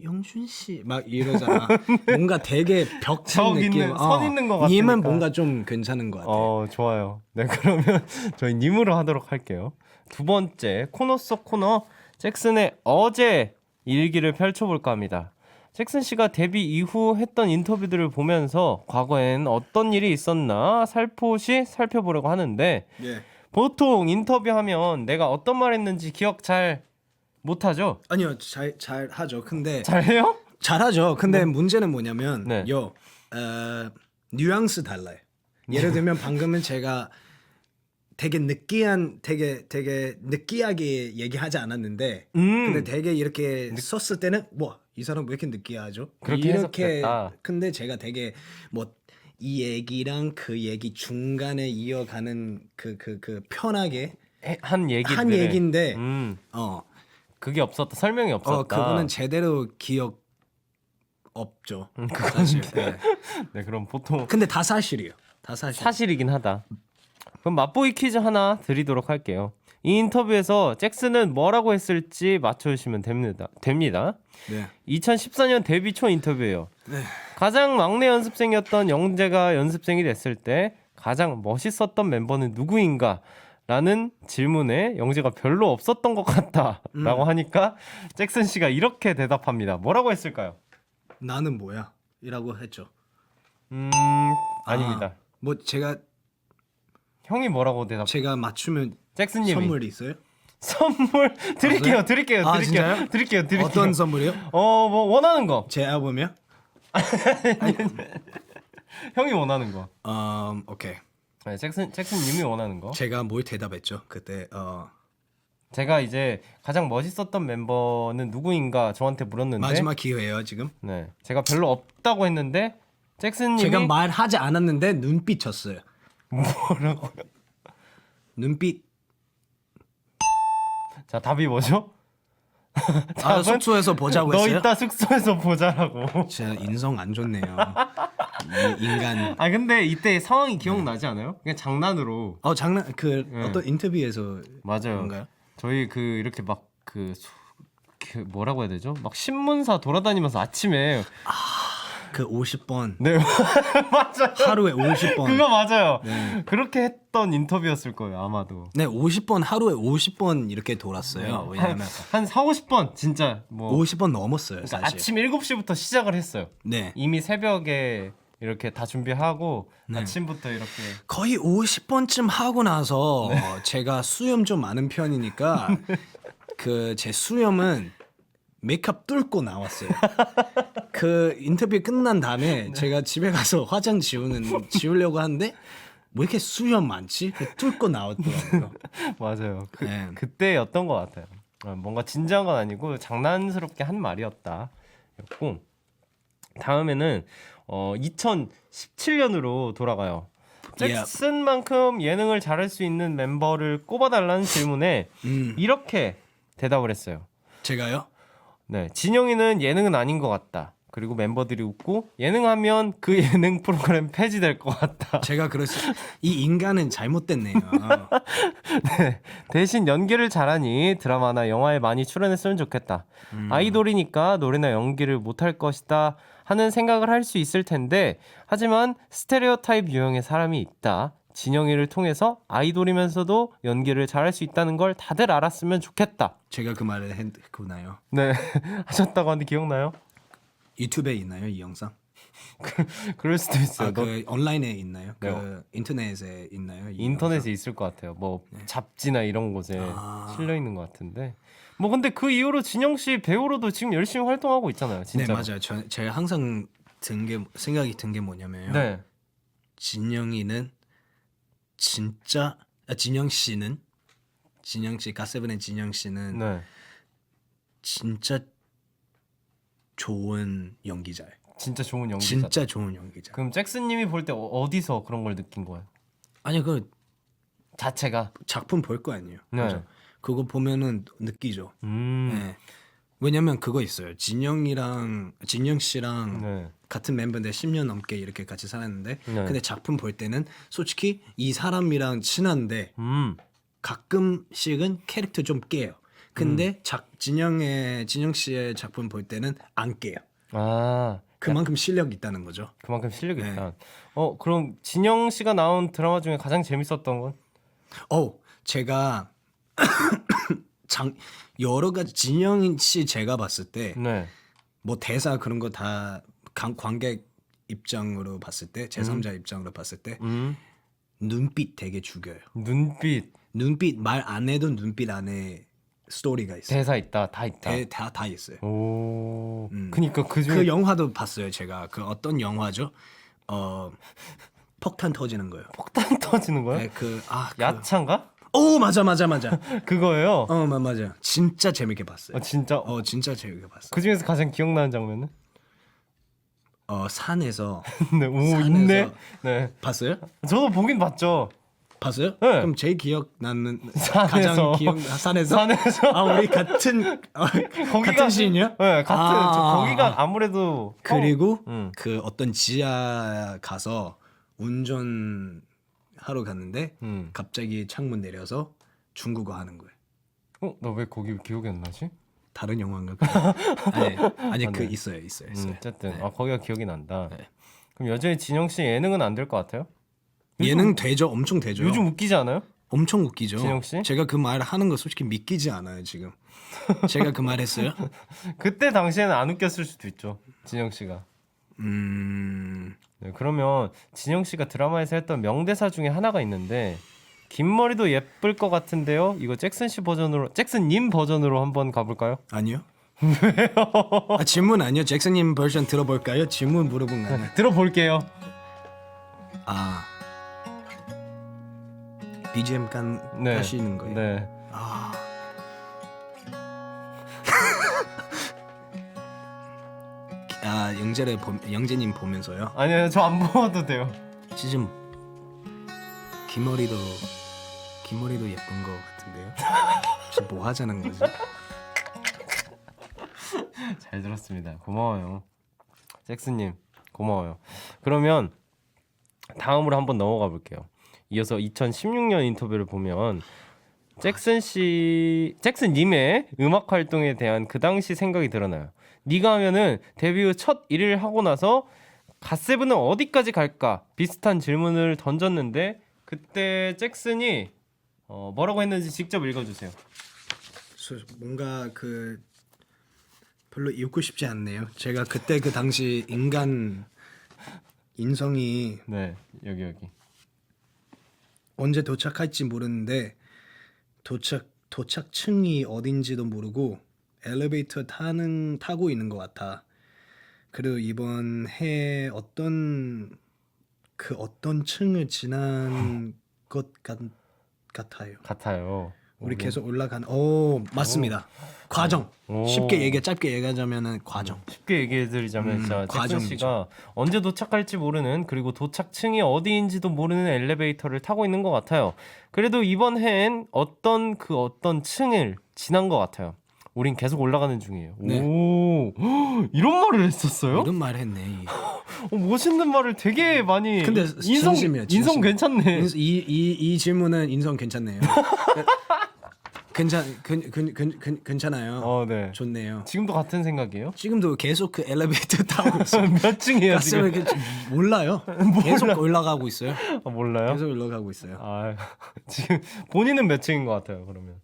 영준 씨 막 이러잖아. 뭔가 되게 벽친 적 느낌. 있는, 선 있는 것 같으니까. 님은 뭔가 좀 괜찮은 것 같아. 좋아요. 네, 그러면 저희 님으로 하도록 할게요. 두 번째, 코너 속 코너, 잭슨의 어제 일기를 펼쳐볼까 합니다. 잭슨 씨가 데뷔 이후 했던 인터뷰들을 보면서 과거엔 어떤 일이 있었나 살포시 살펴보려고 하는데, 예. 보통 인터뷰하면 내가 어떤 말 했는지 기억 잘 못하죠? 아니요, 잘 하죠. 근데 잘해요? 잘하죠. 근데 문제는 뭐냐면 네. 뉘앙스 달라요. 예를 들면 방금은 제가 되게 되게 느끼하게 얘기하지 않았는데 근데 되게 이렇게 썼을 때는 와, 이 사람 왜 이렇게 느끼하죠? 그렇게 이렇게 해석됐다. 근데 제가 되게 뭐 이 얘기랑 그 얘기 중간에 이어가는 그 편하게 한 얘기들. 한 얘기인데 그게 없었다. 설명이 없었다. 그거는 제대로 기억 없죠. 사실. 네. 네, 그럼 보통 근데 다 사실이에요. 다 사실. 사실이긴 하다. 그럼 맛보기 퀴즈 하나 드리도록 할게요. 이 인터뷰에서 잭슨은 뭐라고 했을지 맞춰주시면 됩니다. 네. 2014년 데뷔 초 인터뷰예요. 네. 가장 막내 연습생이었던 영재가 연습생이 됐을 때 가장 멋있었던 멤버는 누구인가? 라는 질문에 영재가 별로 없었던 것 같다 라고 하니까 잭슨 씨가 이렇게 대답합니다. 뭐라고 했을까요? 나는 뭐야? 이라고 했죠. 아닙니다. 뭐 제가 형이 뭐라고 제가 맞추면 잭슨님이 선물이 있어요? 선물 드릴게요. 진짜요? 드릴게요. 어떤 선물이요? 뭐 원하는 거. 제 앨범이요? 형이 원하는 거. 오케이. 네, 잭슨님이 원하는 거. 제가 뭘 대답했죠? 그때 제가 이제 가장 멋있었던 멤버는 누구인가 저한테 물었는데 마지막 기회예요 지금. 네, 제가 별로 없다고 했는데 잭슨님이 제가 말하지 않았는데 눈빛 쳤어요. 뭐라고요? 눈빛. 자, 답이 뭐죠? 답은 숙소에서 보자고 너 했어요? 이따 숙소에서 보자라고. 진짜 인성 안 좋네요. 이 인간. 근데 이때 상황이 기억나지 않아요? 그냥 장난으로. 장난 어떤 인터뷰에서 맞아요. 뭔가요? 저희 이렇게 막 뭐라고 해야 되죠? 막 신문사 돌아다니면서 아침에 그 50번 네 맞아요. 하루에 50번. 그거 맞아요. 네. 그렇게 했던 인터뷰였을 거예요 아마도. 네, 50번 하루에 50번 이렇게 돌았어요. 왜냐면 한 4, 50번 진짜 뭐 50번 넘었어요, 그러니까 사실. 아침 7시부터 시작을 했어요. 네. 이미 새벽에 이렇게 다 준비하고 네. 아침부터 이렇게 거의 50번쯤 하고 나서 네. 제가 수염 좀 많은 편이니까 그 제 수염은 메이크업 뚫고 나왔어요. 그 인터뷰 끝난 다음에 제가 집에 가서 화장 지우려고 하는데 왜 이렇게 수염 많지? 뚫고 나왔더라고요. 맞아요. 네. 그때였던 것 같아요. 뭔가 진지한 건 아니고 장난스럽게 한 말이었다. 였고 다음에는 2017년으로 돌아가요. 잭슨만큼 예능을 잘할 수 있는 멤버를 꼽아달라는 질문에 이렇게 대답을 했어요. 제가요? 네, 진영이는 예능은 아닌 것 같다. 그리고 멤버들이 웃고 예능하면 그 예능 프로그램 폐지될 것 같다. 제가 그랬어요. 이 인간은 잘못됐네요. 네, 대신 연기를 잘하니 드라마나 영화에 많이 출연했으면 좋겠다. 아이돌이니까 노래나 연기를 못할 것이다 하는 생각을 할 수 있을 텐데 하지만 스테레오타입 유형의 사람이 있다. 진영이를 통해서 아이돌이면서도 연기를 잘할 수 있다는 걸 다들 알았으면 좋겠다. 제가 그 말을 했구나요. 네, 하셨다고 하는데 기억나요? 유튜브에 있나요 이 영상? 그럴 수도 있어요. 그 온라인에 있나요? 네. 그 인터넷에 있나요? 이 인터넷에 있을 것 같아요. 뭐 잡지나 이런 곳에 아. 실려 있는 것 같은데. 뭐 근데 그 이후로 진영 씨 배우로도 지금 열심히 활동하고 있잖아요. 네 진짜. 맞아요. 제가 항상 생각이 든 게 뭐냐면요. 네. 진영이는 진짜 진영 씨는 진영 씨 가세븐의 진영 씨는 네. 진짜 좋은 연기자예요. 진짜 좋은 연기자. 진짜 좋은 연기자. 그럼 잭슨님이 볼 때 어디서 그런 걸 느낀 거예요? 아니 그 자체가. 작품 볼 거 아니에요. 네. 그죠? 그거 보면은 느끼죠. 음. 네. 왜냐면 그거 있어요. 진영 씨랑 네. 같은 멤버인데 10년 넘게 이렇게 같이 살았는데 네. 근데 작품 볼 때는 솔직히 이 사람이랑 친한데 가끔씩은 캐릭터 좀 깨요. 근데 진영 씨의 작품 볼 때는 안 깨요. 아. 그만큼 실력이 있다는 거죠. 그만큼 실력이 네. 있다. 그럼 진영 씨가 나온 드라마 중에 가장 재밌었던 건? 제가 여러 가지 진영 씨 제가 봤을 때 네. 뭐 대사 그런 거 다 관객 입장으로 봤을 때 제3자 입장으로 봤을 때 눈빛 되게 죽여요. 눈빛 말 안 해도 눈빛 안에 스토리가 있어요. 대사 있다. 다 있다. 다 있어요. 오. 그니까 그중에 그 영화도 봤어요. 제가 그 어떤 영화죠? 폭탄 터지는 거예요. 폭탄 터지는 거야? 네, 야차인가? 오 맞아. 그거예요. 맞아. 진짜 재밌게 봤어요. 진짜. 진짜 재밌게 봤어요. 그 중에서 가장 기억나는 장면은? 산에서 네, 있네. 네. 봤어요? 저도 보긴 봤죠. 봤어요? 네. 그럼 제일 기억나는 산에서. 산에서? 우리 같은 같은 시인이요? 네, 거기가 아무래도 그리고 그 어떤 지하 가서 운전하러 갔는데 갑자기 창문 내려서 중국어 하는 거예요. 너 왜 거기 기억이 안 나지? 다른 영화인가? 아니 그 있어요. 어쨌든 네. 거기가 기억이 난다. 네. 그럼 여전히 진영 씨 예능은 안 될 것 같아요? 예능 되죠. 엄청 되죠. 요즘 웃기지 않아요? 엄청 웃기죠. 진영 씨? 제가 그 말 하는 거 솔직히 믿기지 않아요 지금. 제가 그 말 했어요? 그때 당시에는 안 웃겼을 수도 있죠. 진영 씨가. 네, 그러면 진영 씨가 드라마에서 했던 명대사 중에 하나가 있는데 긴 머리도 예쁠 것 같은데요. 이거 잭슨님 버전으로 한번 가볼까요? 아니요. 왜요? 질문 아니요. 잭슨님 버전 들어볼까요? 질문 물어본 거 아니에요. 들어볼게요. BGM 까시는 거예요. 네. 영재님 보면서요. 아니요, 저 안 보아도 돼요. 지금 긴 머리도 예쁜 거 같은데요. 지금 뭐 하자는 거지? 잘 들었습니다. 고마워요. 잭슨님 고마워요. 그러면 다음으로 한번 넘어가 볼게요. 이어서 2016년 인터뷰를 보면 잭슨님의 음악 활동에 대한 그 당시 생각이 드러나요. 네가 하면은 데뷔 후 첫 1위를 하고 나서 갓세븐은 어디까지 갈까? 비슷한 질문을 던졌는데 그때 잭슨이 뭐라고 했는지 직접 읽어주세요. 뭔가 별로 읽고 싶지 않네요. 제가 그때 그 당시 인성이 네, 여기 언제 도착할지 모르는데 도착층이 어딘지도 모르고 엘리베이터 타고 있는 것 같아. 그리고 이번 해 어떤 층을 지난 것 같아요. 우리 계속 올라가는. 오 맞습니다. 과정. 오. 짧게 얘기하자면은 과정. 쉽게 얘기해드리자면 진짜 잭슨 과정이죠. 씨가 언제 도착할지 모르는 그리고 도착층이 어디인지도 모르는 엘리베이터를 타고 있는 것 같아요. 그래도 이번 해엔 어떤 층을 지난 것 같아요. 우린 계속 올라가는 중이에요. 네. 오 이런 말을 했었어요? 이런 말 했네. 멋있는 말을 되게 많이. 근데 진심이야, 진심. 인성 괜찮네. 이 질문은 인성 괜찮네요. 괜찮아요. 네. 좋네요. 지금도 같은 생각이에요? 지금도 계속 그 엘리베이터 타고 있어요. 몇 층이에요 지금? 몰라요. 계속 올라가고 있어요. 몰라요? 계속 올라가고 있어요. 지금 본인은 몇 층인 것 같아요 그러면?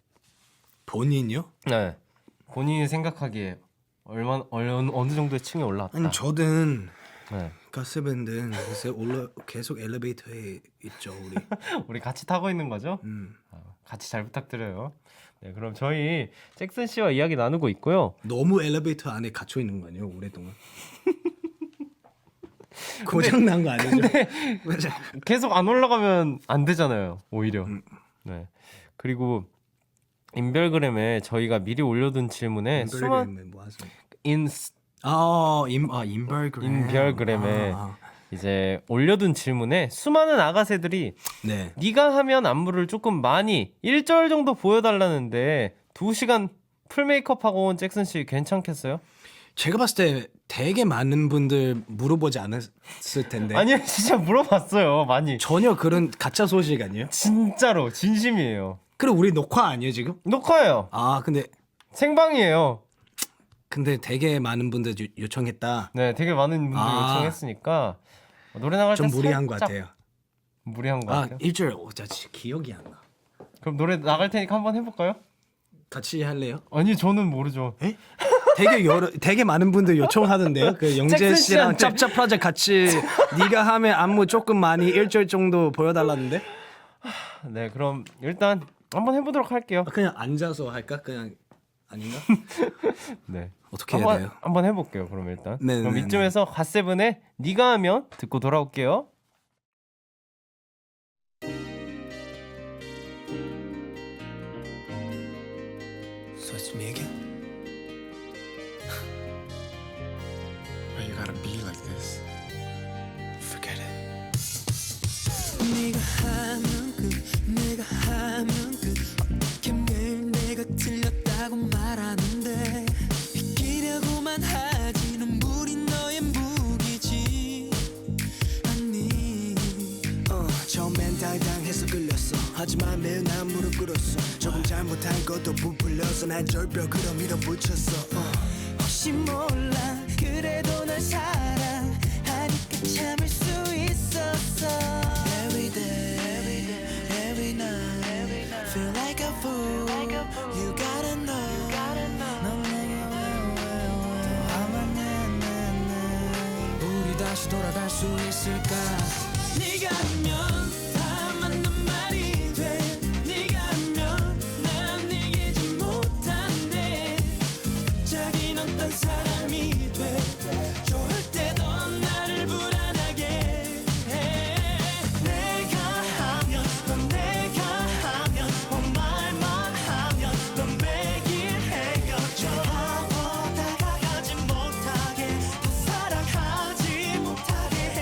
본인요? 네. 본인이 생각하기에 어느 정도의 층에 올라왔다. 아니 저는 네. 가스밴드 계속 엘리베이터에 있죠 우리. 우리 같이 타고 있는 거죠? 같이 잘 부탁드려요. 네, 그럼 저희 잭슨 씨와 이야기 나누고 있고요. 너무 엘리베이터 안에 갇혀 있는 거 아니에요 오랫동안? 고장 난 거 아니죠? 계속 안 올라가면 안 되잖아요. 오히려. 네. 그리고 인별그램에 저희가 미리 올려둔 질문에 인별그램에 뭐 하세요? 인별그램에 이제 올려둔 질문에 수많은 아가새들이 네. 네가 하면 안무를 조금 많이 1절 정도 보여달라는데 2시간 풀 메이크업하고 온 잭슨 씨 괜찮겠어요? 제가 봤을 때 되게 많은 분들 물어보지 않았을 텐데. 아니요 진짜 물어봤어요 많이. 전혀 그런 가짜 소식 아니에요? 진짜로 진심이에요. 그리고 우리 녹화 아니에요 지금? 녹화예요. 근데 생방이에요. 되게 많은 분들 요청했다. 네 되게 많은 분들이 요청했으니까 노래 나갈 때 좀 무리한 것 살짝 같아요. 무리한 것 같아요. 1절 진짜 기억이 안 나. 그럼 노래 나갈 테니까 한번 해볼까요? 같이 할래요? 아니 저는 모르죠. 되게 많은 분들 요청하던데요. 그 영재 잭슨 씨랑 씨한테. 짭짭 프로젝트 같이 네가 하면 안무 조금 많이 1절 정도 보여달라는데. 네 그럼 일단 한번 해보도록 할게요. 그냥 앉아서 할까? 그냥 아닌가? 네 어떻게 해야 돼요? 한번 해볼게요. 그럼 일단 네, 그럼 네, 이쯤에서 갓세븐의 네가 하면 듣고 돌아올게요. So it's me again. Why you gotta be like this? Forget it. 네가 하면 내가 하면 어떻게 매일 내가 틀렸다고 말하는데 이기려고만 하지 눈물이 너의 무기지 아니 처음엔 당당해서 끌렸어 하지만 매일 난 무릎 꿇었어 조금 잘못한 것도 부풀려서 난 절벽으로 밀어붙였어 혹시 몰라 그래도 널 사랑하니까 참을 수 있었어 Every day, every night Feel like a fool You gotta know 넌 내게 왜 화만 내 우리 다시 돌아갈 수 있을까 네가 하면 다 맞는 말이 돼 네가 하면 난 이기지 못한대 자긴 어떤 사람이 돼 좋을 때도 나를 불안하게 해 내가 하면 넌 내가 하면 말만 하면 넌 매일 헤어져 가보다가 가지 못하게 더 사랑하지 못하게 해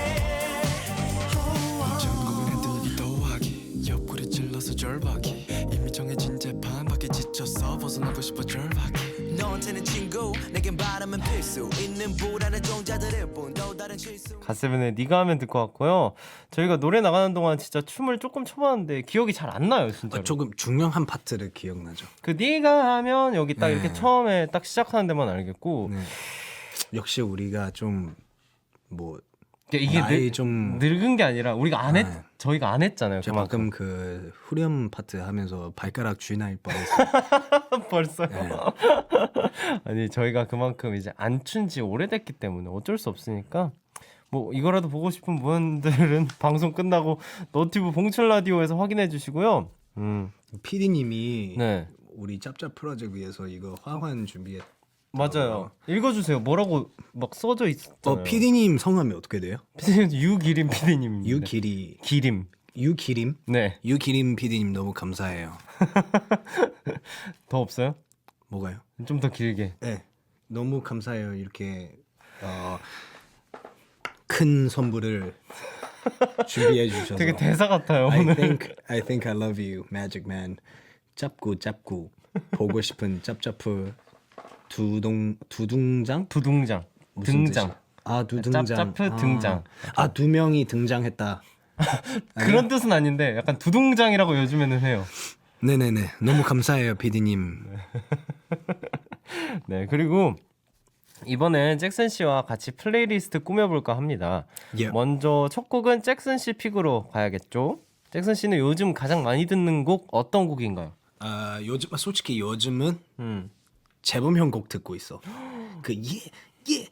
전국을 흔들기 더하기 옆구리 찔러서 절박이 이미 정해진 재판 밖에 지쳐서 벗어나고 싶어 절박이 너한테는 친구 내겐 바람은 필수 있는 불안한 종자들일 뿐 또 다른 실수 갓세븐의 네가 하면 듣고 왔고요. 저희가 노래 나가는 동안 진짜 춤을 조금 춰봤는데 기억이 잘 안 나요 진짜로. 조금 중요한 파트를 기억나죠. 그 네가 하면 여기 딱 네. 이렇게 처음에 딱 시작하는 데만 알겠고 네. 역시 우리가 좀 뭐 이게 나이 좀 늙은 게 아니라 우리가 안 했, 네. 저희가 안 했잖아요. 제가 그만큼. 가끔 그 후렴 파트 하면서 발가락 쥐 날 뻔했어요. 벌써요. 네. 아니 저희가 그만큼 이제 안 춘 지 오래됐기 때문에 어쩔 수 없으니까 뭐 이거라도 보고 싶은 분들은 방송 끝나고 너튜브 봉출 라디오에서 확인해 주시고요. PD님이 네 우리 짭짭 프로젝트 위해서 이거 화환 준비했. 맞아요. 읽어주세요. 뭐라고 막 써져 있잖아요. PD님 성함이 어떻게 돼요? 유기림 PD님. 유길이. 기림. 유기림 네. 유기림 PD님 너무 감사해요. 더 없어요? 뭐가요? 좀 더 길게. 네, 너무 감사해요. 이렇게 큰 선물을 준비해 주셔서. 되게 대사 같아요 I 오늘. think I love you, Magic Man. 짭구 보고 싶은 짭짭프 두둥장 두둥장. 무슨 등장. 뜻이야? 아 두둥장. 짭짭프 등장. 아 두 명이 등장했다. 그런 뜻은 아닌데 약간 두둥장이라고 요즘에는 해요. 네네네. 너무 감사해요, PD님. 네, 그리고 이번엔 잭슨 씨와 같이 플레이리스트 꾸며볼까 합니다. 예. 먼저 첫 곡은 잭슨 씨 픽으로 가야겠죠. 잭슨 씨는 요즘 가장 많이 듣는 곡 어떤 곡인가요? 아 요즘 솔직히 요즘은 음. 재범형 곡 듣고 있어. 그 예.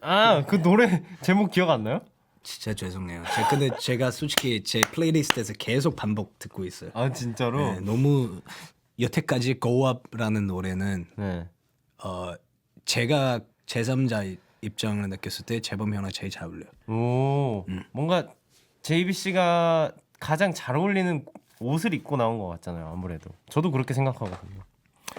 아, 그 노래 제목 기억 안 나요? 진짜 죄송해요. 근데 제가 솔직히 제 플레이리스트에서 계속 반복 듣고 있어요. 아, 진짜로? 네, 너무 여태까지 Go Up라는 노래는 네. 제가 제3자 입장을 느꼈을 때 재범형이랑 제일 잘 어울려요. 오, 뭔가 JB 씨가 가장 잘 어울리는 옷을 입고 나온 것 같잖아요. 아무래도 저도 그렇게 생각하거든요.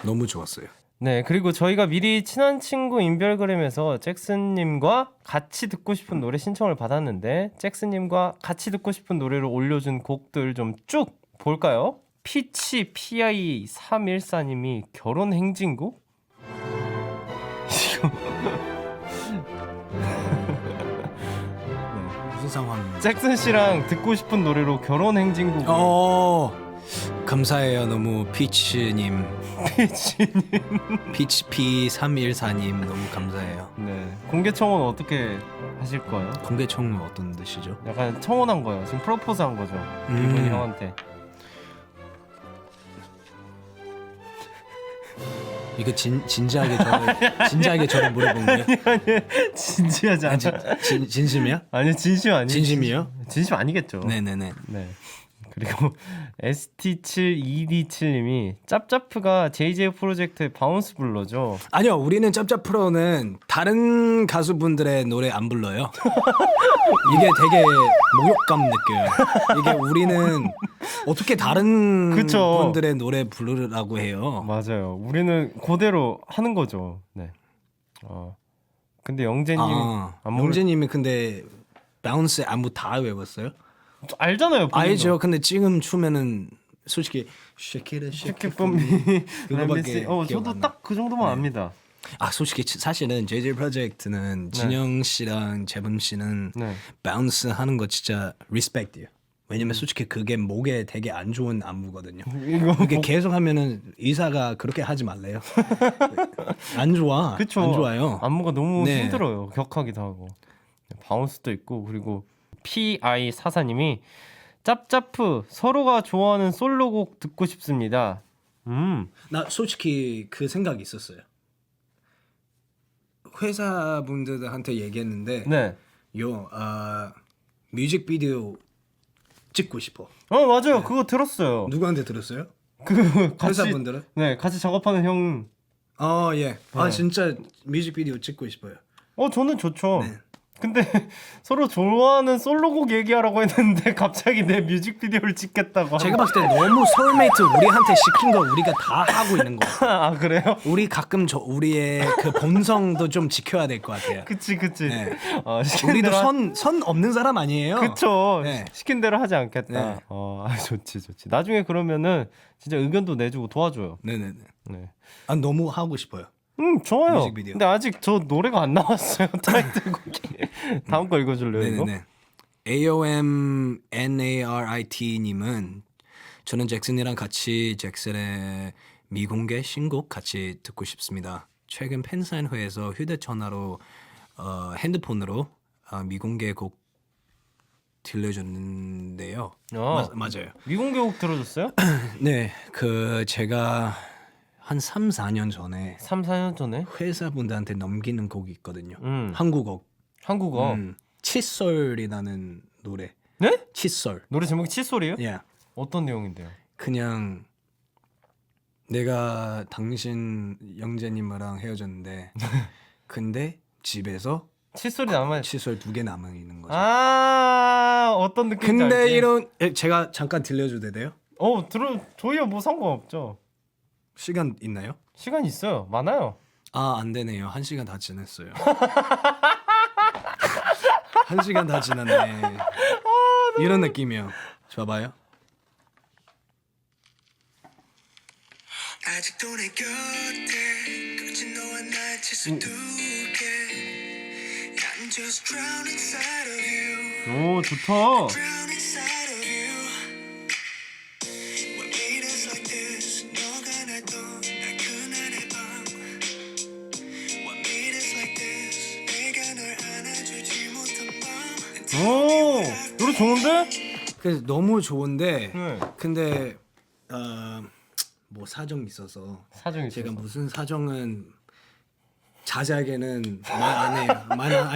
너무 좋았어요. 네, 그리고 저희가 미리 친한 친구 인별그램에서 잭슨님과 같이 듣고 싶은 노래 신청을 받았는데 잭슨님과 같이 듣고 싶은 노래를 올려준 곡들 좀 쭉 볼까요? 피치 PI 314님이 결혼 행진곡? 무슨 상황? 잭슨 씨랑 듣고 싶은 노래로 결혼 행진곡. 감사해요. 너무 피치님, 피치님. 피치 P314님 너무 감사해요. 네, 공개 청혼 어떻게 하실 거예요? 공개 청문 어떤 뜻이죠? 약간 청혼한 거예요. 지금 프로포즈한 거죠. 이분이 형한테. 이거 진지하게 저를 물어본 거예요? 진지하지 않아. 진심이야? 아니 진심 아니. 진심이요? 진심 아니겠죠. 네네네. 네. 그리고 ST72D7님이 짭짭프가 JJ 프로젝트의 바운스 불러죠. 아니요, 우리는 짭짭 프로는 다른 가수분들의 노래 안 불러요. 이게 되게 모욕감 느껴요. 이게 우리는 어떻게 다른 그쵸. 분들의 노래 부르라고 해요. 맞아요. 우리는 그대로 하는 거죠. 네. 근데 영재님이 영재님이 근데 바운스 안무 다 외웠어요? 알잖아요. 본인도. 알죠. 근데 지금 추면은 솔직히 Shake it for me. 그거밖에 기억 저도 안 나. 딱 그 정도만 압니다. 아 솔직히 사실은 JJ 프로젝트는 진영 씨랑 재범 씨는 네. 바운스 하는 거 진짜 리스펙트예요. 왜냐면 솔직히 그게 목에 되게 안 좋은 안무거든요. 이게 계속 하면은 의사가 그렇게 하지 말래요. 안 좋아. 그쵸. 안 좋아요. 안무가 너무 네. 힘들어요. 격하기도 하고. 바운스도 있고 그리고 PI44님이 짭짭프 서로가 좋아하는 솔로곡 듣고 싶습니다. 나 솔직히 그 생각이 있었어요. 회사분들한테 얘기했는데 네. 뮤직비디오 찍고 싶어. 맞아요. 그거 들었어요. 누구한테 들었어요? 그 같이 회사분들은? 네, 같이 작업하는 형. 예. 아 진짜 뮤직비디오 찍고 싶어요. 저는 좋죠. 네. 근데 서로 좋아하는 솔로곡 얘기하라고 했는데 갑자기 내 뮤직비디오를 찍겠다고. 제가 봤을 때 너무 소울메이트 우리한테 시킨 거 우리가 다 하고 있는 거. 아 그래요? 우리 가끔 우리의 그 본성도 좀 지켜야 될 것 같아요. 그치. 네. 시킨 우리도 대로 선 없는 사람 아니에요. 그쵸. 네. 시킨 대로 하지 않겠다. 네. 좋지. 나중에 그러면은 진짜 의견도 내주고 도와줘요. 네네네. 네. 아 너무 하고 싶어요. 좋아요. 뮤직비디오. 근데 아직 저 노래가 안 나왔어요. 타이틀곡이. 다음 거 읽어줄래요? 이거? 네네네. AOMNARIT님은 저는 잭슨이랑 같이 잭슨의 미공개 신곡 같이 듣고 싶습니다. 최근 팬사인회에서 휴대전화로 핸드폰으로 미공개 곡 들려줬는데요. 맞아요. 미공개곡 들어줬어요? 네, 그 제가 한 3, 4년 전에 3, 4년 전에? 회사분들한테 넘기는 곡이 있거든요. 한국어. 칫솔이라는 노래. 네? 칫솔. 노래 제목이 칫솔이에요? 예. 어떤 내용인데요? 그냥 내가 당신 영재님이랑 헤어졌는데 근데 집에서 칫솔이 남아. 칫솔 2개 남아 있는 거죠. 아 어떤 느낌인지 근데 알지? 이런 제가 잠깐 들려줘도 돼요? 저희야 뭐 상관없죠. 시간 있나요? 시간 있어요. 많아요. 아, 안 되네요. 1시간 다 지났어요. 1시간 다 지났네. 이런 느낌이요. 좋아봐요. 아직도 내 곁에 거친 너와 나의 칫솔 2개 I'm just drowning inside of you 오 좋다. Drown inside of you What made us like this 너가 나던 날 그날의 밤 What made us like this 내가 널 안아주지 못한 밤 오 노래 좋은데? 그래서 너무 좋은데 네. 근데 뭐 사정이 있어서 사정이 제가 있어서. 무슨 사정은 자세하게는 말 안 해요. 말 안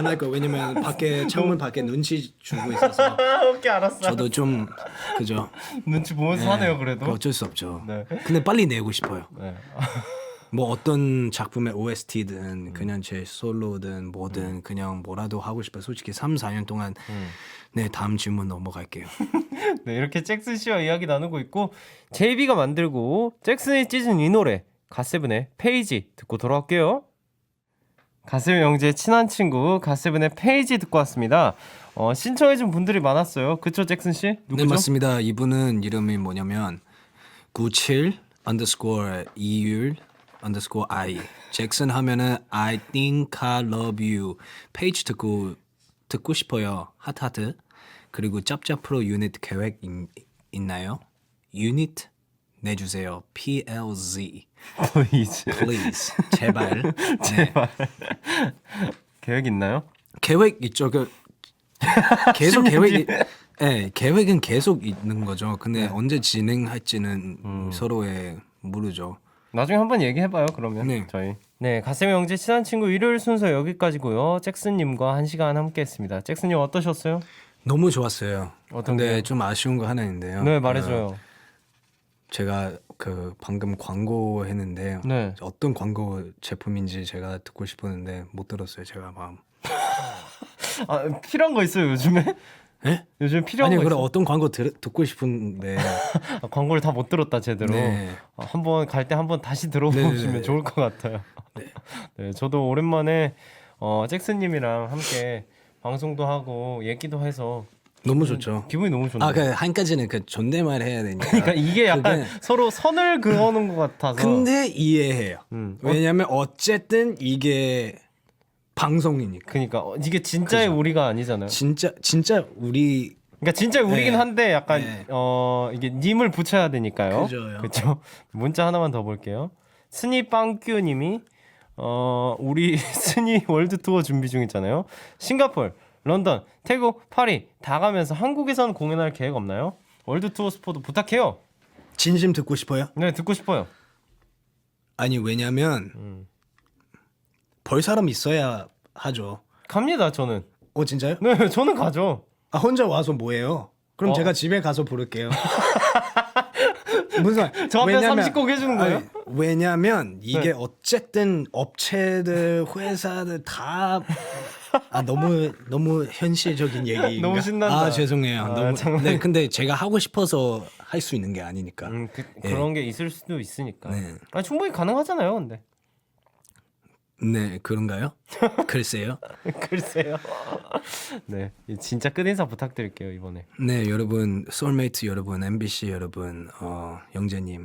할 거예요. 왜냐면 밖에 창문 밖에 눈치 주고 있어서 오케이 알았어. 저도 좀 그죠. 눈치 보면서 사네요 그래도. 어쩔 수 없죠. 네. 근데 빨리 내고 싶어요. 네. 뭐 어떤 작품의 OST든 그냥 제 솔로든 뭐든 그냥 뭐라도 하고 싶어요. 솔직히 3, 4년 동안 네 다음 질문 넘어갈게요. 네, 이렇게 잭슨 씨와 이야기 나누고 있고 제이비가 만들고 잭슨이 찢은 이 노래 갓세븐의 페이지 듣고 돌아올게요. 갓세븐 영재의 친한 친구 갓세븐의 페이지 듣고 왔습니다. 신청해준 분들이 많았어요. 그쵸 잭슨 씨? 누구죠? 네 맞습니다. 이분은 이름이 뭐냐면 97 underscore 이율 underscore I 잭슨 하면은 I think I love you 페이지 듣고 싶어요 하트 그리고 짭짭프로 유닛 계획 있나요? 유닛 내주세요 PLZ please 제발 제발. 계획 있나요? 계획 있죠. 계속 계획은 계속 있는 거죠. 근데 언제 진행할지는 서로의 모르죠. 나중에 한번 얘기해봐요 그러면 네. 저희. 네 가세븐 영재 친한 친구 일요일 순서 여기까지고요. 잭슨님과 1시간 함께했습니다. 잭슨님 어떠셨어요? 너무 좋았어요. 어떤 근데 게요? 좀 아쉬운 거 하나 있는데요. 네 말해줘요. 제가 방금 광고 했는데 네. 어떤 광고 제품인지 제가 듣고 싶었는데 못 들었어요. 제가 마음. 아 필요한 거 있어요 요즘에? 예? 요즘 필요한 아니 거 그래 있어요? 어떤 광고 듣고 싶은데 광고를 다 못 들었다 제대로. 네. 한번 갈 때 한번 다시 들어보시면 네네네. 좋을 것 같아요. 네, 저도 오랜만에 잭슨님이랑 함께 방송도 하고 얘기도 해서 너무 좋죠. 기분이 너무 좋네요. 한 가지는 존댓말 해야 되니까. 그러니까 이게 약간 그게- 서로 선을 그어놓은 것 같아서. 근데 이해해요. 왜냐면 어쨌든 이게 방송이니까. 그러니까 이게 진짜의 그죠. 우리가 아니잖아요. 진짜 우리 그러니까 진짜 우리긴 네. 한데 약간 네. 이게 님을 붙여야 되니까요. 그죠요. 그렇죠. 문자 하나만 더 볼게요. 스니빵큐님이 우리 스니 월드 투어 준비 중이잖아요. 싱가포르, 런던, 태국, 파리 다 가면서 한국에선 공연할 계획 없나요? 월드 투어 스포도 부탁해요. 진심 듣고 싶어요? 네 듣고 싶어요. 아니 왜냐면 벌 사람 있어야 하죠. 갑니다 저는. 진짜요? 네 저는 가죠. 혼자 와서 뭐해요? 그럼 제가 집에 가서 부를게요. 무슨 말? 저 앞에 30곡 해주는 거예요? 네. 왜냐면 이게 어쨌든 업체들, 회사들 다 너무 현실적인 얘기. 너무 신난다. 죄송해요. 아, 장난. 네, 근데 제가 하고 싶어서 할 수 있는 게 아니니까. 그런 게 있을 수도 있으니까. 네. 충분히 가능하잖아요, 근데. 네, 그런가요? 글쎄요. 글쎄요. 네, 진짜 끝인사 부탁드릴게요 이번에. 네, 여러분, 소울메이트 여러분, MBC 여러분, 영재님,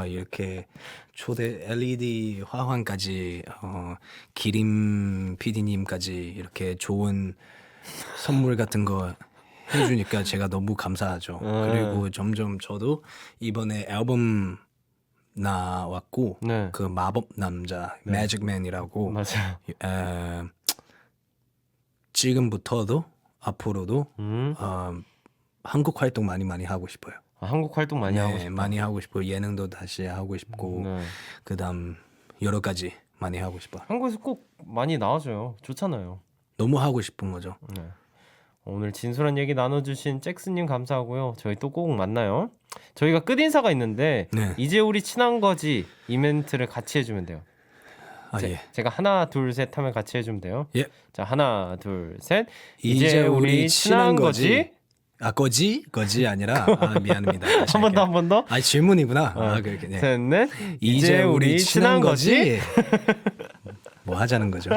이렇게 초대 LED 화환까지, 기림 PD님까지 이렇게 좋은 선물 같은 거 해주니까 제가 너무 감사하죠. 그리고 점점 저도 이번에 앨범 나왔고 네. 그 마법 남자 매직맨이라고 맞아요. 지금부터도 앞으로도 한국 활동 많이 하고 싶어요. 한국 활동 많이 하고 싶어요. 많이 하고 싶고 예능도 다시 하고 싶고 네. 그다음 여러 가지 많이 하고 싶어요. 한국에서 꼭 많이 나와줘요. 좋잖아요. 너무 하고 싶은 거죠. 네. 오늘 진솔한 얘기 나눠주신 잭슨님 감사하고요. 저희 또 꼭 만나요. 저희가 끝인사가 있는데 네. 이제 우리 친한 거지 이벤트를 같이 해주면 돼요. 아, 예. 제가 하나 둘 셋 하면 같이 해주면 돼요. 예. 자 하나 둘 셋. 이제 우리 친한 거지? 아 거지 아니라 아, 미안합니다. 한 번 더 한 번 더. 아 질문이구나. 아 그렇게. 네. 셋 넷. 이제 우리 친한 거지? 뭐 하자는 거죠?